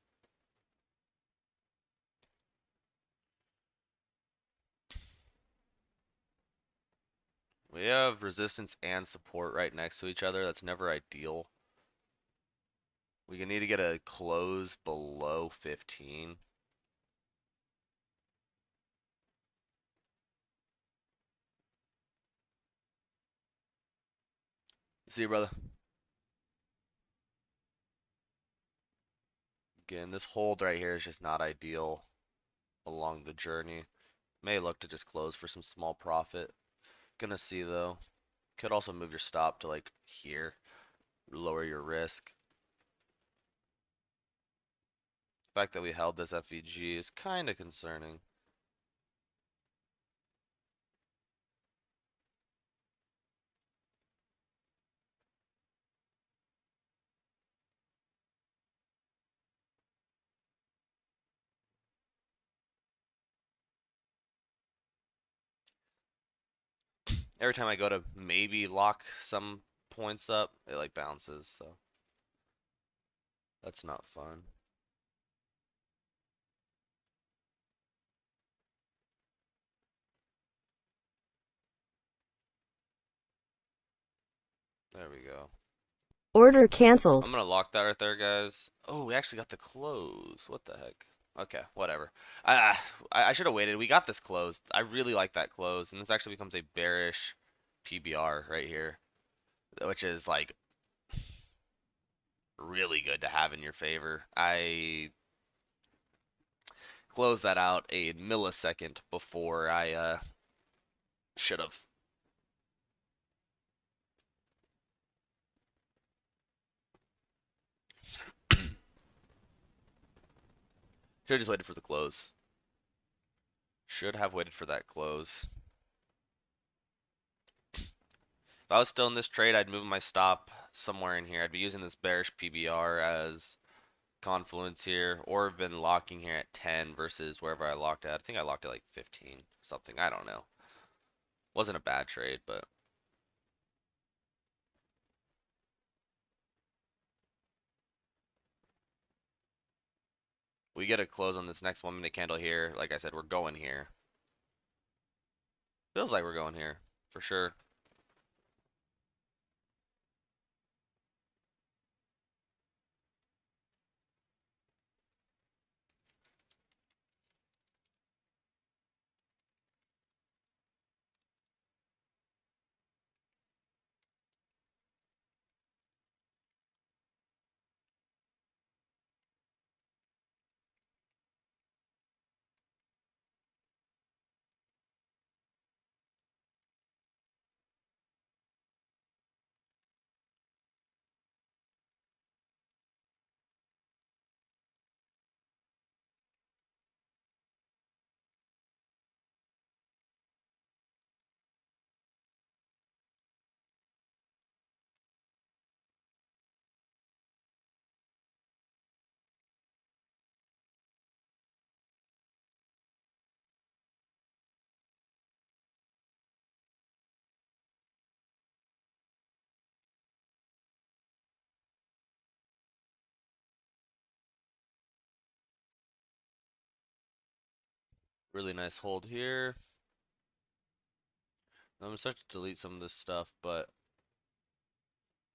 We have resistance and support right next to each other. That's never ideal. We need to get a close below 15. See you, brother. Again, this hold right here is just not ideal along the journey. May look to just close for some small profit. Gonna see though. Could also move your stop to like here. Lower your risk. The fact that we held this FVG is kind of concerning. Every time I go to maybe lock some points up, it like bounces, so that's not fun. There we go. Order I'm canceled. gonna lock that right there, guys. Oh, we actually got the close. What the heck? Okay, whatever. I I should have waited. We got this closed. I really like that close, and this actually becomes a bearish PBR right here, which is like really good to have in your favor. I closed that out a millisecond before I should have. Should have just waited for the close. Should have waited for that close. If I was still in this trade, I'd move my stop somewhere in here. I'd be using this bearish PBR as confluence here, or have been locking here at 10 versus wherever I locked at. I think I locked at like 15 something. I don't know. Wasn't a bad trade, but we get a close on this next 1 minute candle here. Like I said, we're going here. Feels like we're going here for sure. Really nice hold here. I'm gonna start to delete some of this stuff, but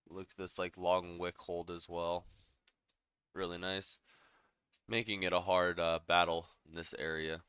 look at this like long wick hold as well. Really nice. Making it a hard battle in this area.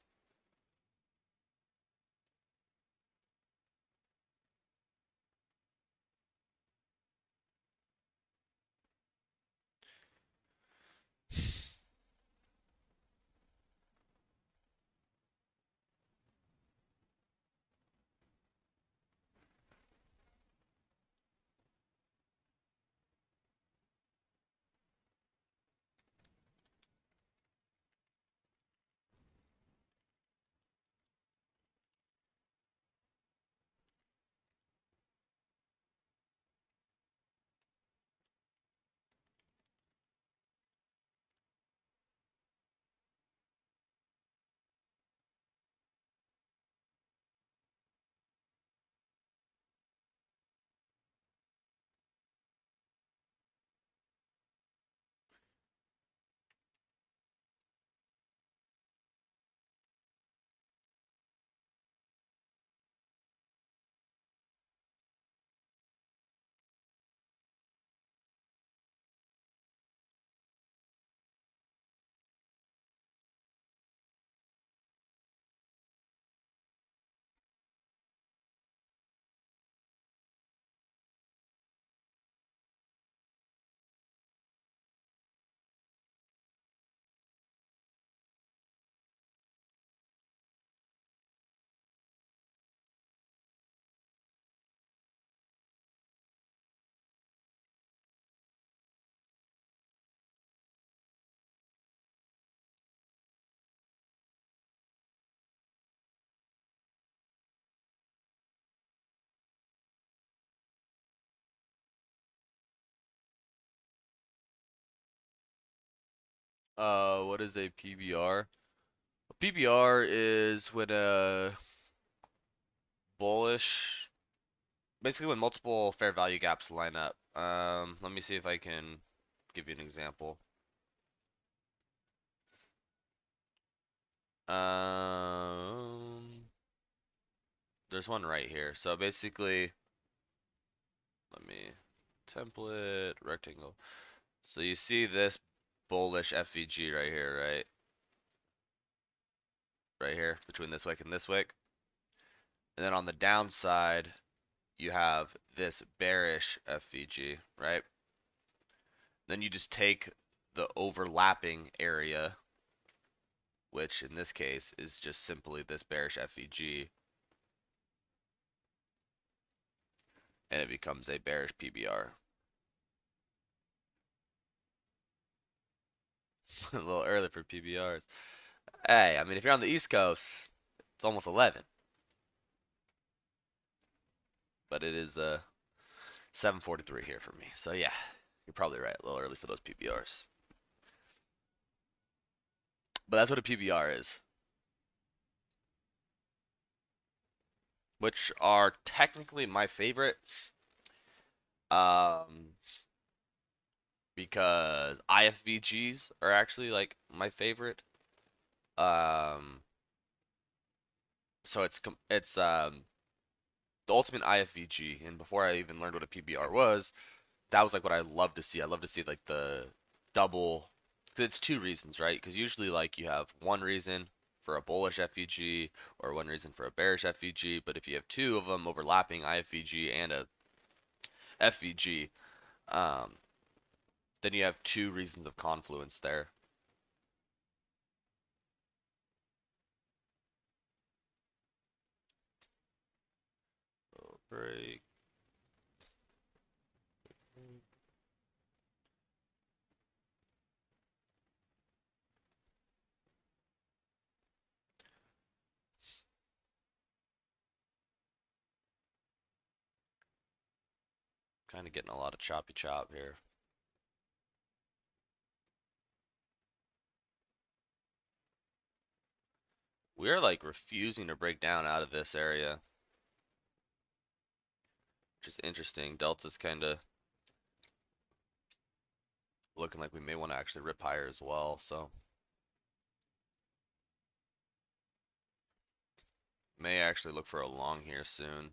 What is a PBR? A PBR is when a bullish, basically when multiple fair value gaps line up. Let me see if I can give you an example. Um, there's one right here. So basically, let me template, rectangle. So you see this bullish FVG right here, right? Right here, between this wick and this wick. And then on the downside, you have this bearish FVG, right? Then you just take the overlapping area, which in this case is just simply this bearish FVG, and it becomes a bearish PBR. A little early for PBRs. Hey, I mean, if you're on the East Coast, it's almost 11. But it is 7:43 here for me. So yeah, you're probably right. A little early for those PBRs. But that's what a PBR is. Which are technically my favorite. Um, because IFVGs are actually like my favorite. Um, so it's the ultimate IFVG, and before I even learned what a PBR was, that was like what I love to see. I love to see like the double. Cause it's two reasons, right? Because usually like you have one reason for a bullish FVG or one reason for a bearish FVG, but if you have two of them overlapping IFVG and a FVG, um, then you have two reasons of confluence there. Break. Kind of getting a lot of choppy chop here. We're like refusing to break down out of this area, which is interesting. Delta's kind of looking like we may want to actually rip higher as well, so may actually look for a long here soon.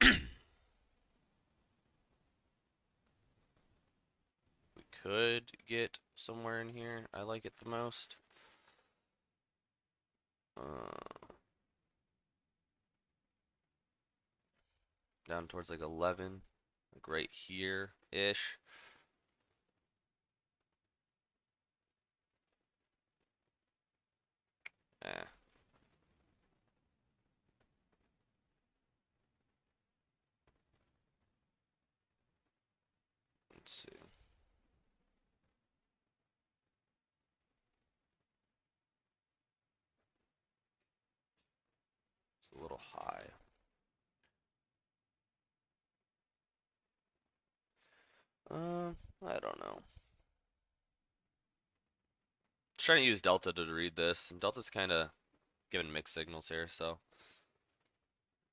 We could get somewhere in here. I like it the most. Down towards like 11, like right here-ish. Eh, let's see. It's a little high. I don't know. Just trying to use Delta to read this, and Delta's kind of giving mixed signals here, so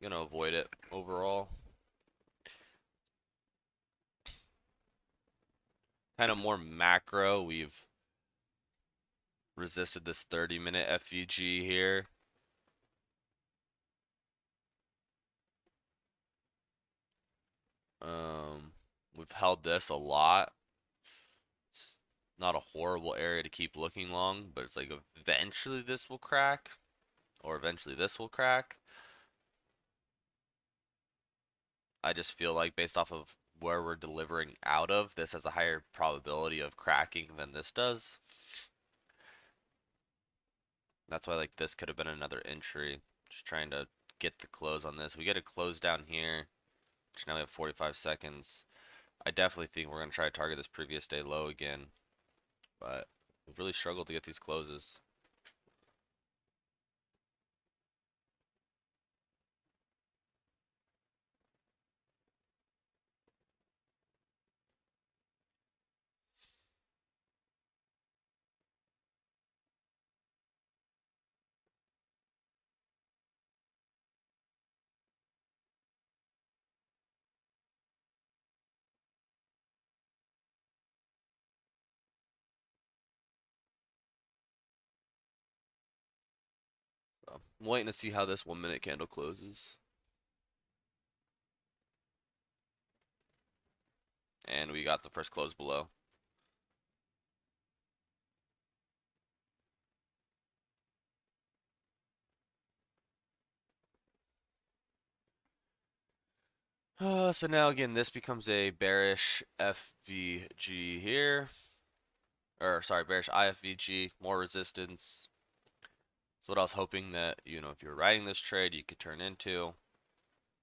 I'm gonna avoid it overall. Kind of more macro, we've resisted this 30-minute FVG here. We've held this a lot. It's not a horrible area to keep looking long, but it's like eventually this will crack, or eventually this will crack. I just feel like based off of where we're delivering out of, this has a higher probability of cracking than this does. That's why like this could have been another entry. Just trying to get the close on this. We get a close down here, which now we have 45 seconds. I definitely think we're going to try to target this previous day low again, but we've really struggled to get these closes. I'm waiting to see how this 1 minute candle closes. And we got the first close below. So now again, this becomes a bearish FVG here. Or sorry, bearish IFVG, more resistance. So what I was hoping that, if you're writing this trade, you could turn into,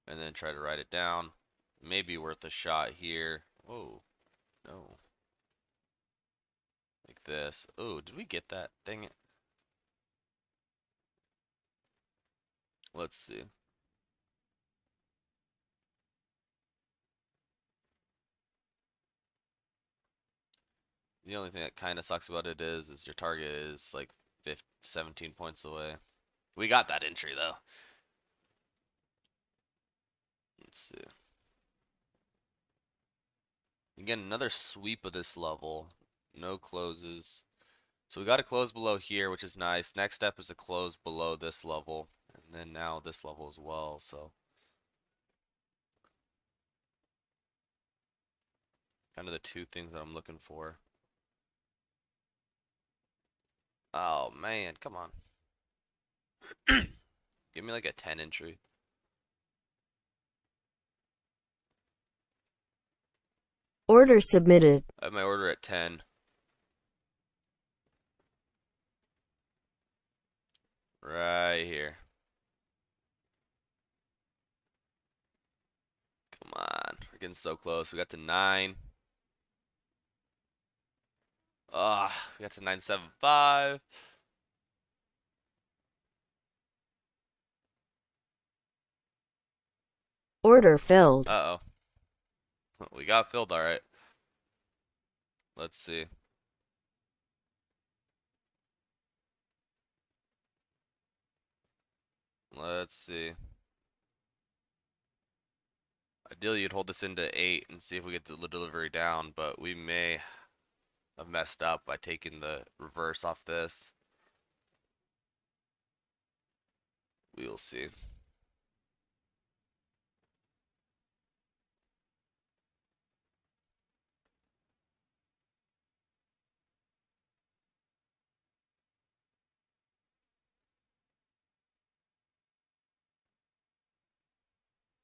and then try to write it down. Maybe worth a shot here. Oh, no. Like this. Oh, did we get that? Dang it. Let's see. The only thing that kind of sucks about it is your target is like 17 points away. We got that entry though. Let's see. Again, another sweep of this level. No closes. So we got a close below here, which is nice. Next step is a close below this level. And then now this level as well. So kind of the two things that I'm looking for. Oh man, come on. Give me like a 10 entry. Order submitted. I have my order at 10. Right here. Come on. We're getting so close. We got to 9. Ah, we got to 975. Order filled. Uh-oh. We got filled, all right. Let's see. Let's see. Ideally, you'd hold this into 8 and see if we get the delivery down, but we may have messed up by taking the reverse off this. We will see.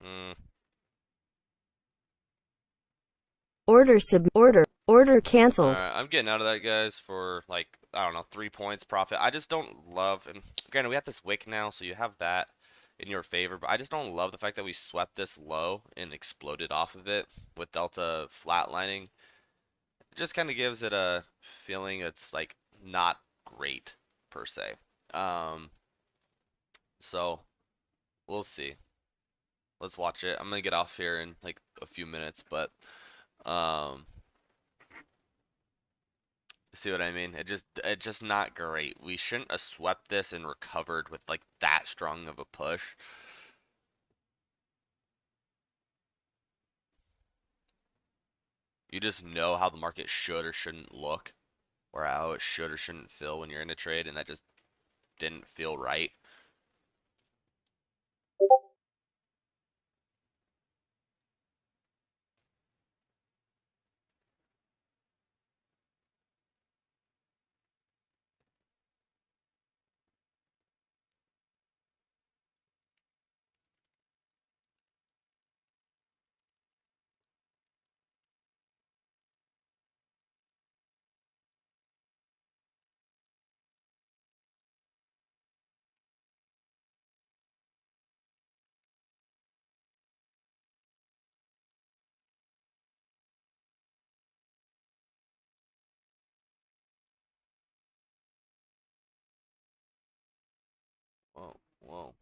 Hmm. Order canceled. Alright, I'm getting out of that, guys, for like, I don't know, 3 points profit. I just don't love, and granted, we have this wick now, so you have that in your favor, but I just don't love the fact that we swept this low and exploded off of it with Delta flatlining. It just kind of gives it a feeling it's like not great per se. Um, so we'll see. Let's watch it. I'm gonna get off here in like a few minutes, but um, see what I mean? It's just not great. We shouldn't have swept this and recovered with like that strong of a push. You just know how the market should or shouldn't look, or how it should or shouldn't feel when you're in a trade, and that just didn't feel right. Whoa, whoa.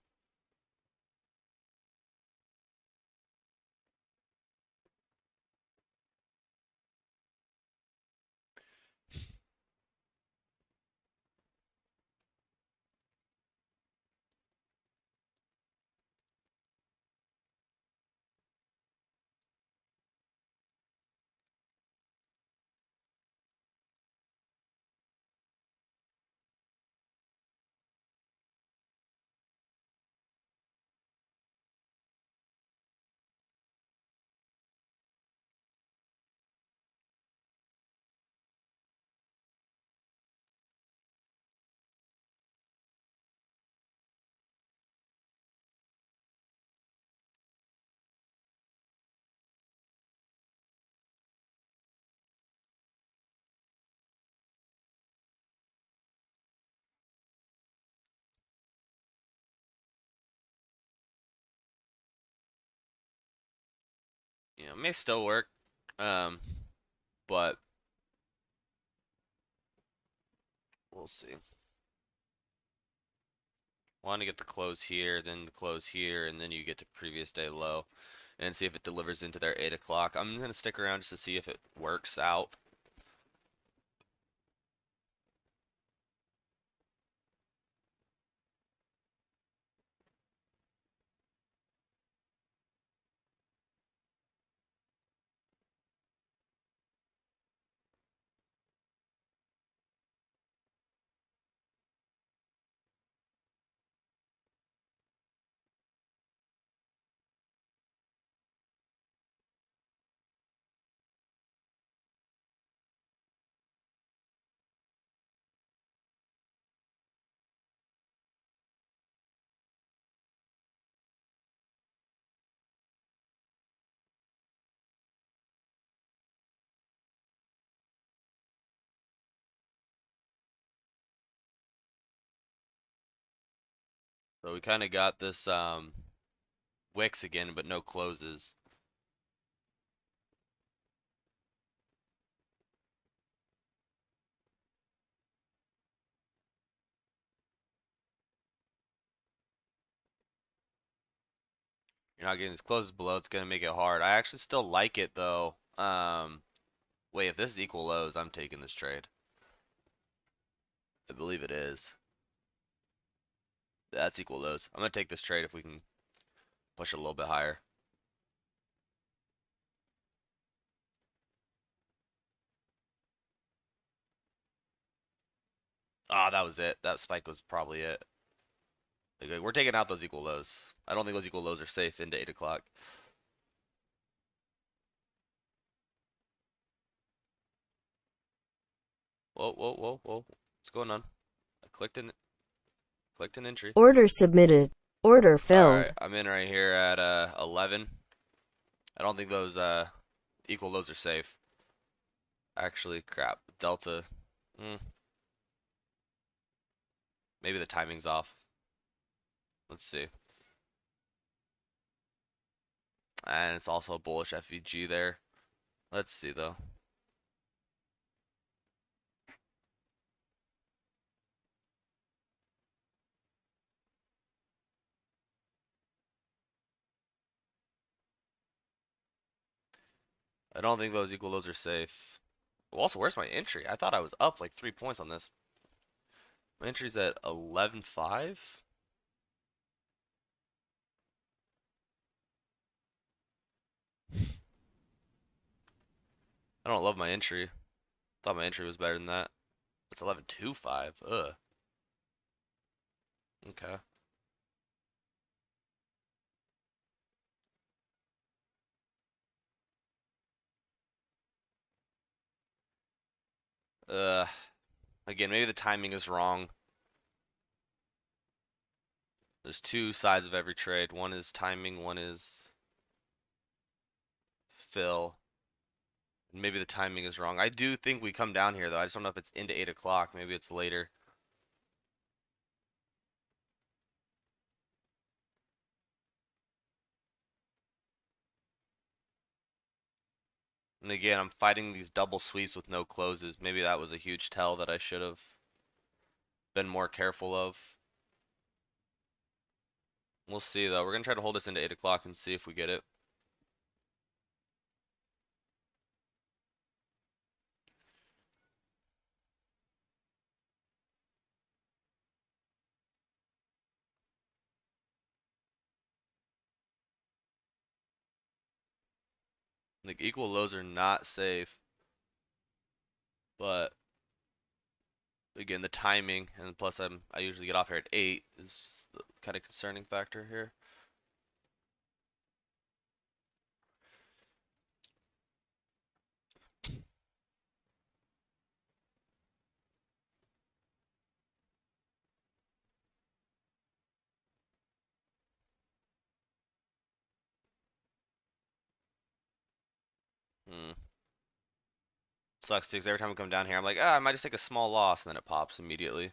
it may still work. Um, but we'll see. Want to get the close here, then the close here, and then you get to previous day low, and see if it delivers into their 8 o'clock. I'm gonna stick around just to see if it works out. So we kind of got this wicks again, but no closes. You're not getting these closes below. It's gonna make it hard. I actually still like it though. Wait, if this is equal lows, I'm taking this trade. I believe it is. That's equal lows. I'm gonna take this trade if we can push it a little bit higher. Ah, that was it. That spike was probably it. Like, we're taking out those equal lows. I don't think those equal lows are safe into 8 o'clock. Whoa, whoa, whoa, whoa. What's going on? I clicked an entry. Order submitted. Order filled. Alright, I'm in right here at 11. I don't think those equal lows are safe. Actually, crap. Delta. Maybe the timing's off. Let's see. And it's also a bullish FVG there. Let's see though. I don't think those equal lows are safe. Well, also, where's my entry? I thought I was up like 3 points on this. My entry's at 11.5. I don't love my entry. Thought my entry was better than that. It's 11.25. Ugh. Okay. Uh, Again, maybe the timing is wrong. There's two sides of every trade. One is timing, one is fill. Maybe the timing is wrong. I do think we come down here though. I just don't know if it's into 8 o'clock. Maybe it's later. And again, I'm fighting these double sweeps with no closes. Maybe that was a huge tell that I should have been more careful of. We'll see though. We're gonna try to hold this into 8 o'clock and see if we get it. Like equal lows are not safe, but again, the timing and plus I usually get off here at 8 is the kind of concerning factor here. Hmm. Sucks too, 'cause every time we come down here, I'm like, I might just take a small loss, and then it pops immediately.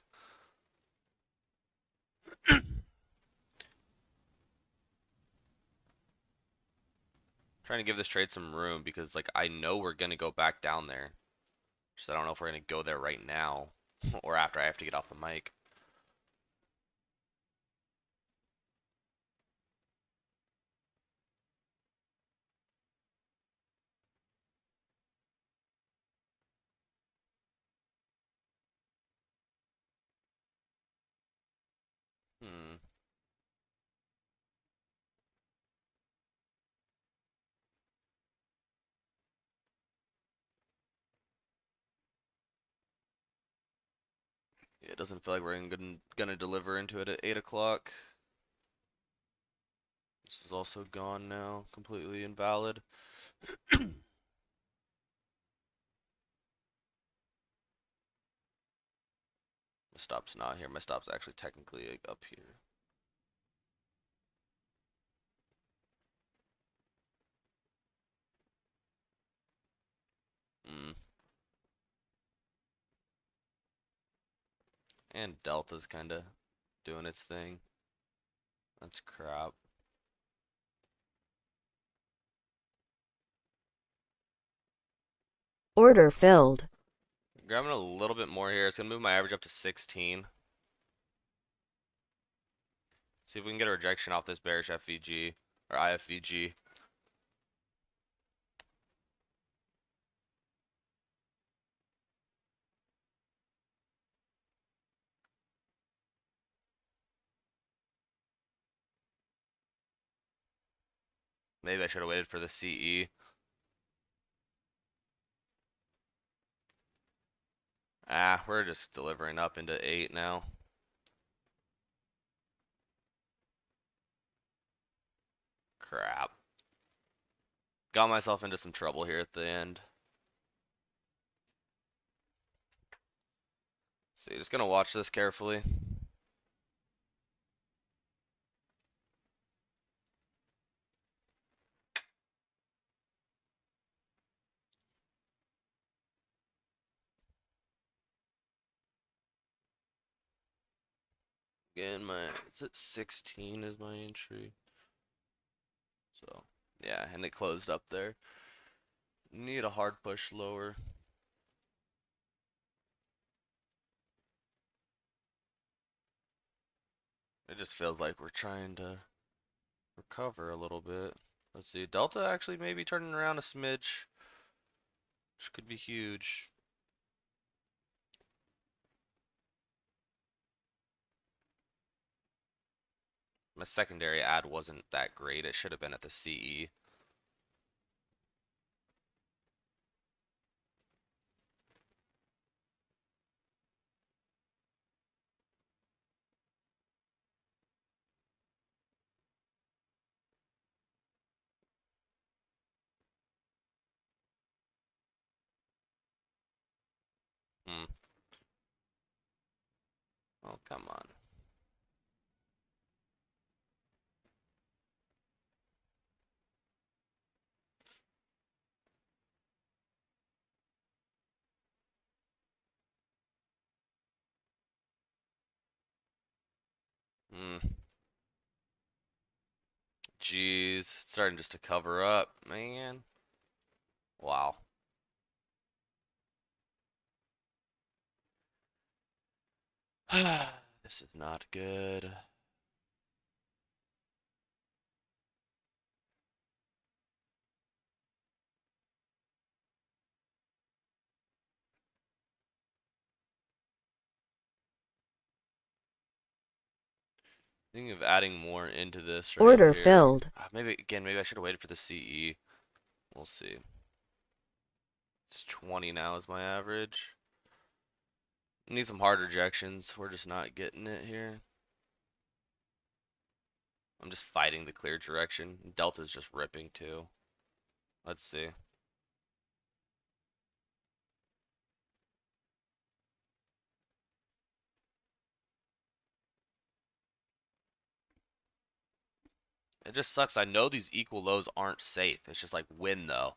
Trying to give this trade some room because like I know we're gonna go back down there. Just I don't know if we're gonna go there right now or after I have to get off the mic. Hmm. Yeah, it doesn't feel like we're gonna deliver into it at 8 o'clock. This is also gone now, completely invalid. My stop's not here. My stop's actually technically like, up here. Mm. And Delta's kind of doing its thing. That's crap. Order filled. Grabbing a little bit more here. It's gonna move my average up to 16. See if we can get a rejection off this bearish FVG or IFVG. Maybe I should have waited for the CE. Ah, we're just delivering up into 8 now. Crap. Got myself into some trouble here at the end. So you're just gonna watch this carefully. Again, it's at 16 is my entry. So yeah, and it closed up there. Need a hard push lower. It just feels like we're trying to recover a little bit. Let's see. Delta actually maybe turning around a smidge, which could be huge. My secondary ad wasn't that great. It should have been at the CE. Hmm. Oh, come on. Hmm. Jeez. It's starting just to cover up, man. Wow. This is not good. Thinking of adding more into this right Order here. filled. Maybe again, maybe I should have waited for the CE. We'll see. It's 20 now is my average. Need some hard rejections. We're just not getting it here. I'm just fighting the clear direction. Delta's just ripping too. Let's see. It just sucks. I know these equal lows aren't safe. It's just like win though.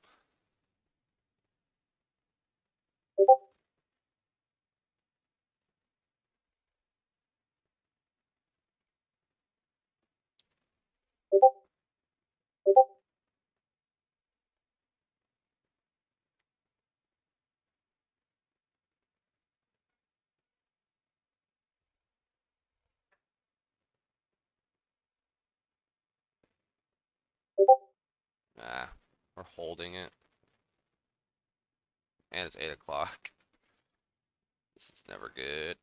Ah, we're holding it. And it's 8 o'clock. This is never good.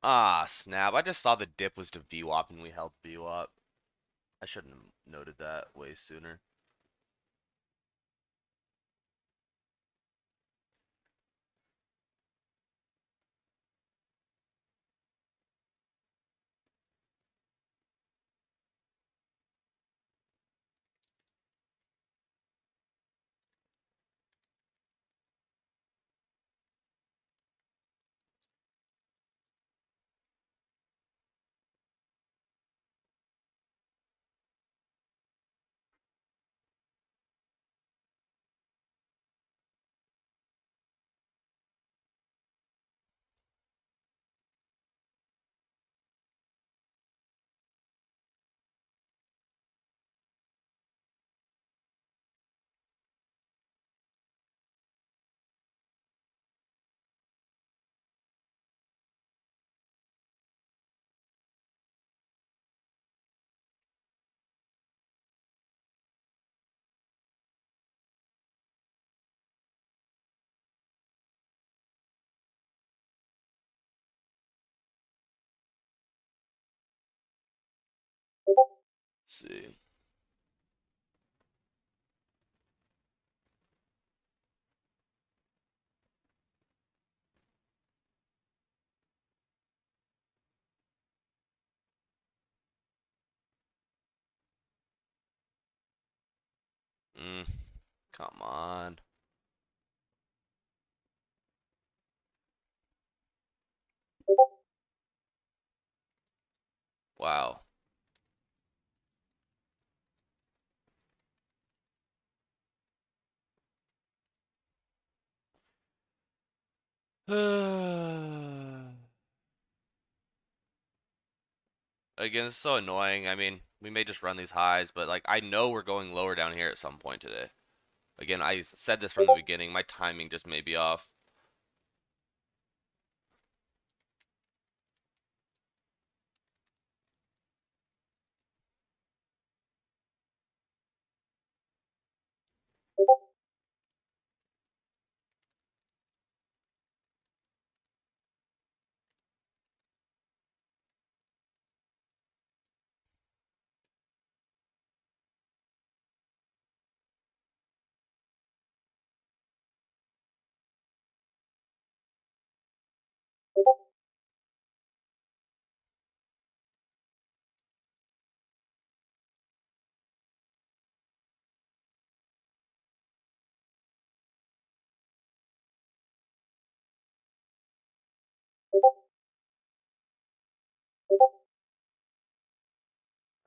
Ah, snap. I just saw the dip was to VWAP and we held VWAP. I shouldn't have noted that way sooner. Let's see. Mm, come on. Wow. Again, it's so annoying. I mean, we may just run these highs, but like I know we're going lower down here at some point today. Again, I said this from the beginning. My timing just may be off.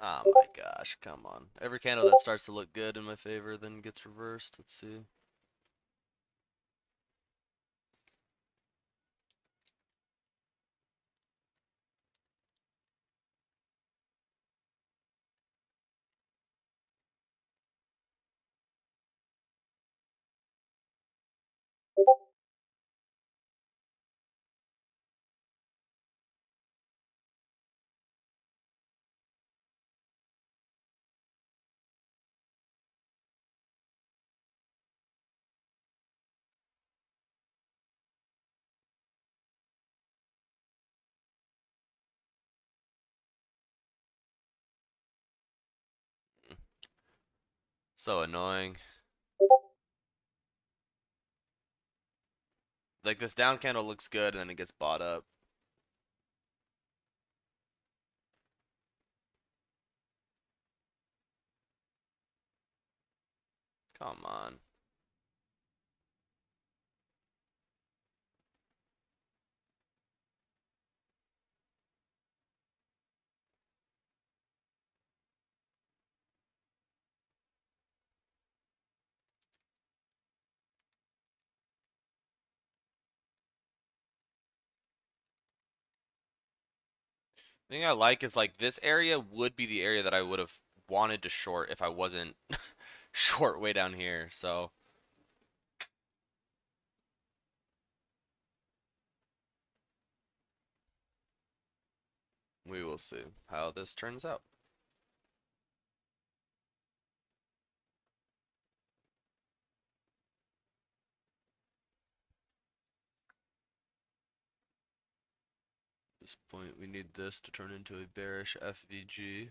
Oh my gosh, come on. Every candle that starts to look good in my favor then gets reversed. Let's see. So annoying. Like this down candle looks good and then it gets bought up. Come on. The thing I like is like this area would be the area that I would have wanted to short if I wasn't short way down here. So We will see how this turns out. At this point, we need this to turn into a bearish FVG.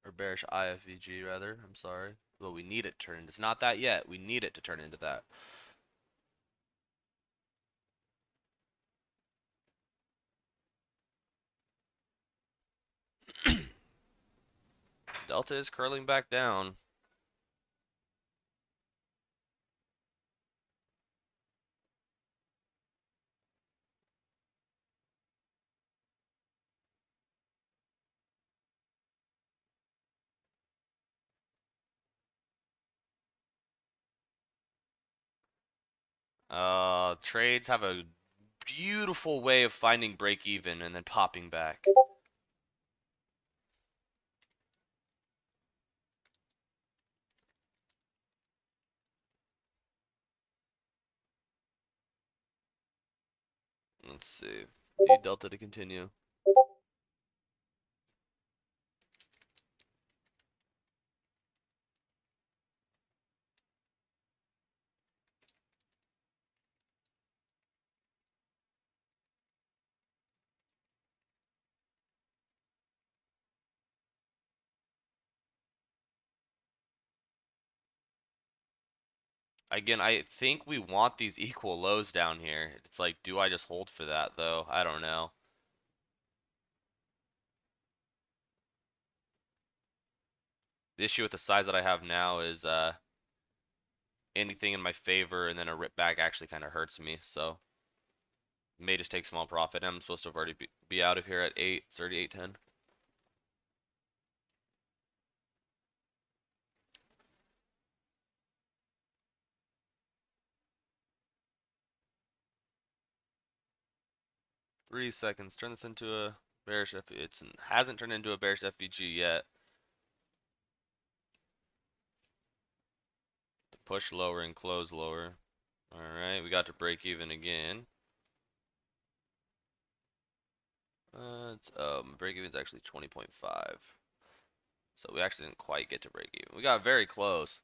Or bearish IFVG, rather. I'm sorry. Well, we need it to turn into. It's not that yet. We need it to turn into that. Delta is curling back down. Trades have a beautiful way of finding break even and then popping back. Let's see. Need Delta to continue. Again, I think we want these equal lows down here. It's like, do I just hold for that, though? I don't know. The issue with the size that I have now is anything in my favor and then a rip back actually kind of hurts me. So may just take small profit. I'm supposed to have already be out of here at 8:30, 8:10. Three seconds. Turn this into a bearish F. It hasn't turned into a bearish FVG yet. To push lower and close lower. All right, we got to break even again. Break even is actually 20.5. So we actually didn't quite get to break even. We got very close.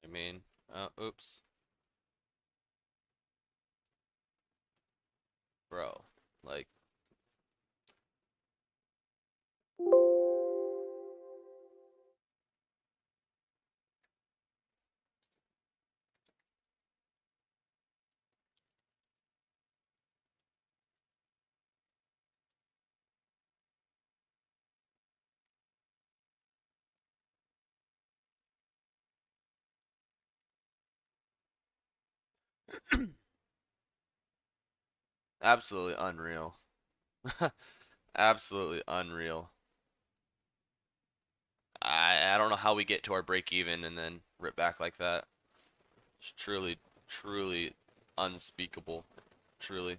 I mean, oops. Bro, like, absolutely unreal. Absolutely unreal. I don't know how we get to our break even and then rip back like that. It's truly, truly unspeakable. Truly.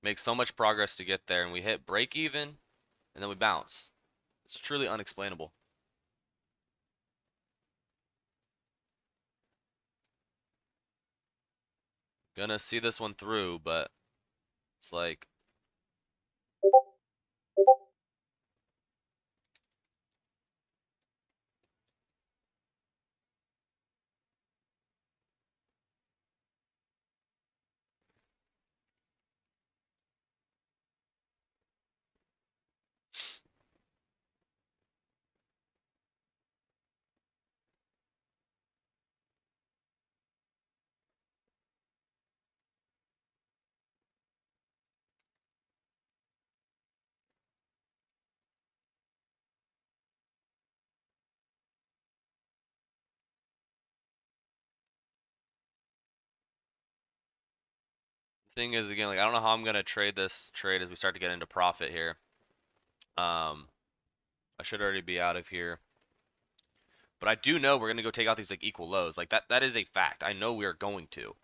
Make so much progress to get there, and we hit break even, and then we bounce. It's truly unexplainable. Gonna see this one through, but it's like thing is again, like I don't know how I'm gonna trade this trade as we start to get into profit here. Um, I should already be out of here. But I do know we're gonna go take out these like equal lows. Like that is a fact. I know we are going to.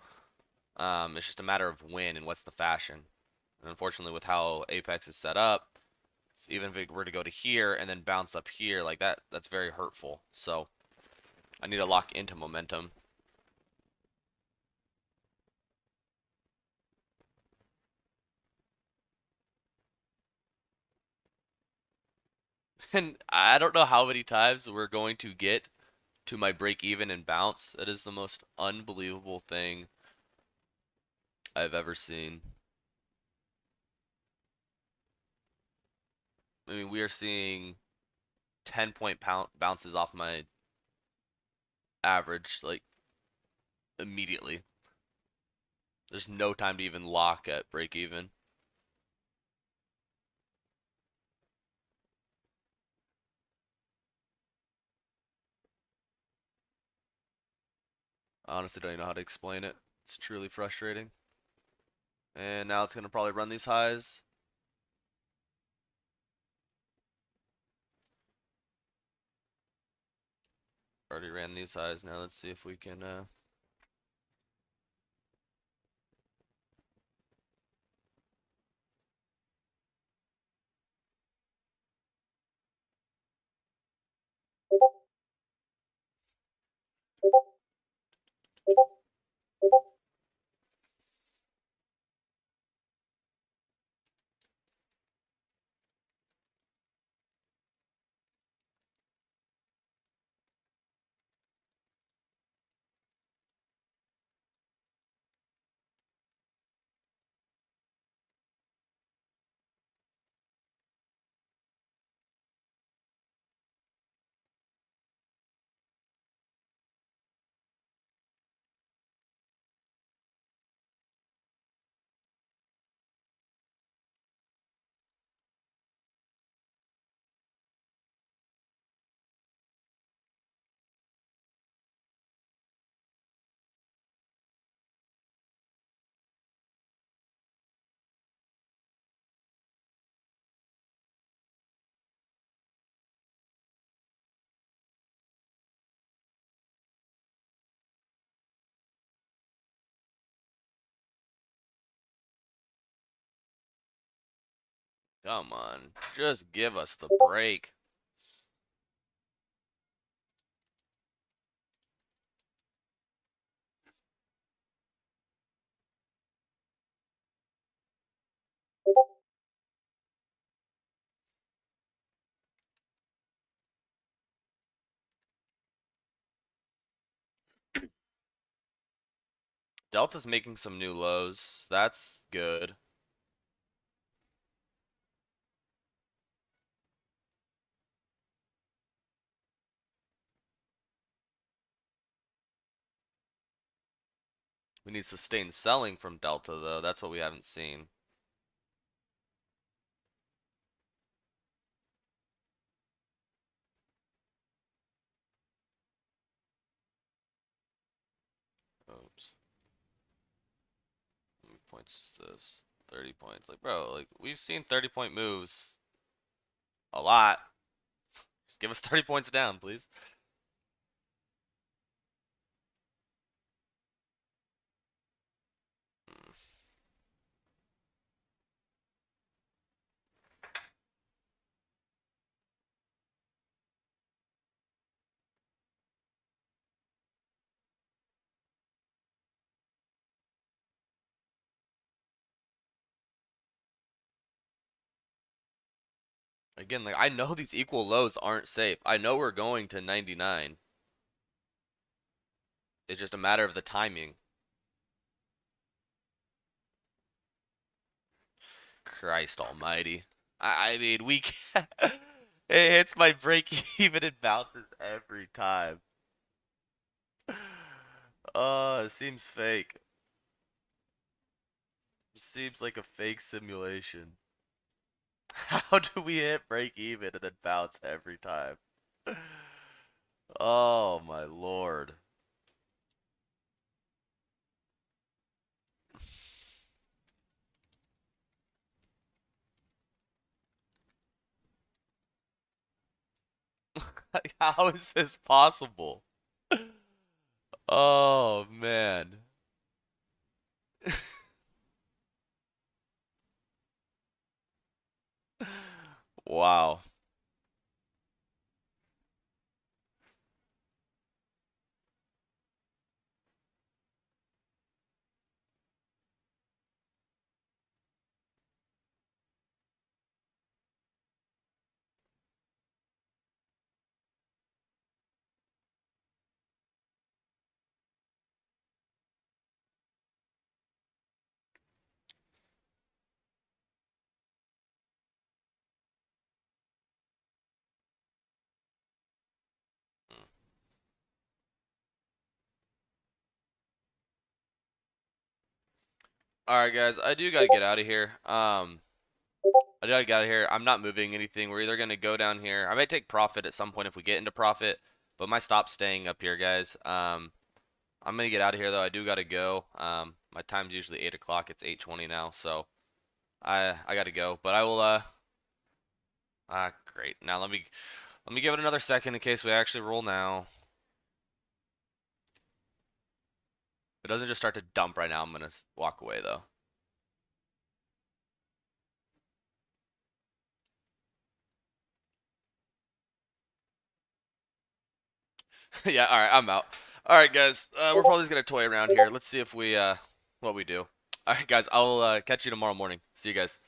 It's just a matter of when and what's the fashion. And unfortunately, with how Apex is set up, even if it were to go to here and then bounce up here, like that's very hurtful. So I need to lock into momentum. And I don't know how many times we're going to get to my break even and bounce. It is the most unbelievable thing I've ever seen. I mean, we are seeing 10-point bounces off my average like immediately. There's no time to even lock at break even. I honestly don't even know how to explain it. It's truly frustrating. And now it's going to probably run these highs. Already ran these highs. Now let's see if we can come on. Just give us the break. Delta's making some new lows. That's good. We need sustained selling from Delta though. That's what we haven't seen. Oops. How many points is this? 30 points. Like, bro, like we've seen 30-point moves a lot. Just give us 30 points down, please. Hmm. Again, like I know these equal lows aren't safe. I know we're going to 99. It's just a matter of the timing. Christ almighty. I mean, we can it hits my break even and bounces every time. It seems fake. Seems like a fake simulation. How do we hit break even and then bounce every time? Oh my lord. How is this possible? Oh man. Wow. All right, guys. I do gotta get out of here. I gotta get out of here. I'm not moving anything. We're either gonna go down here. I might take profit at some point if we get into profit, but my stop's staying up here, guys. I'm gonna get out of here though. I do gotta go. My time's usually 8 o'clock. It's 8:20 now, so I gotta go. But I will. Great. Now let me give it another second in case we actually roll now. If it doesn't just start to dump right now, I'm gonna walk away though. Yeah. All right. I'm out. All right, guys. We're probably just gonna toy around here. Let's see if we what we do. All right, guys. I'll catch you tomorrow morning. See you guys.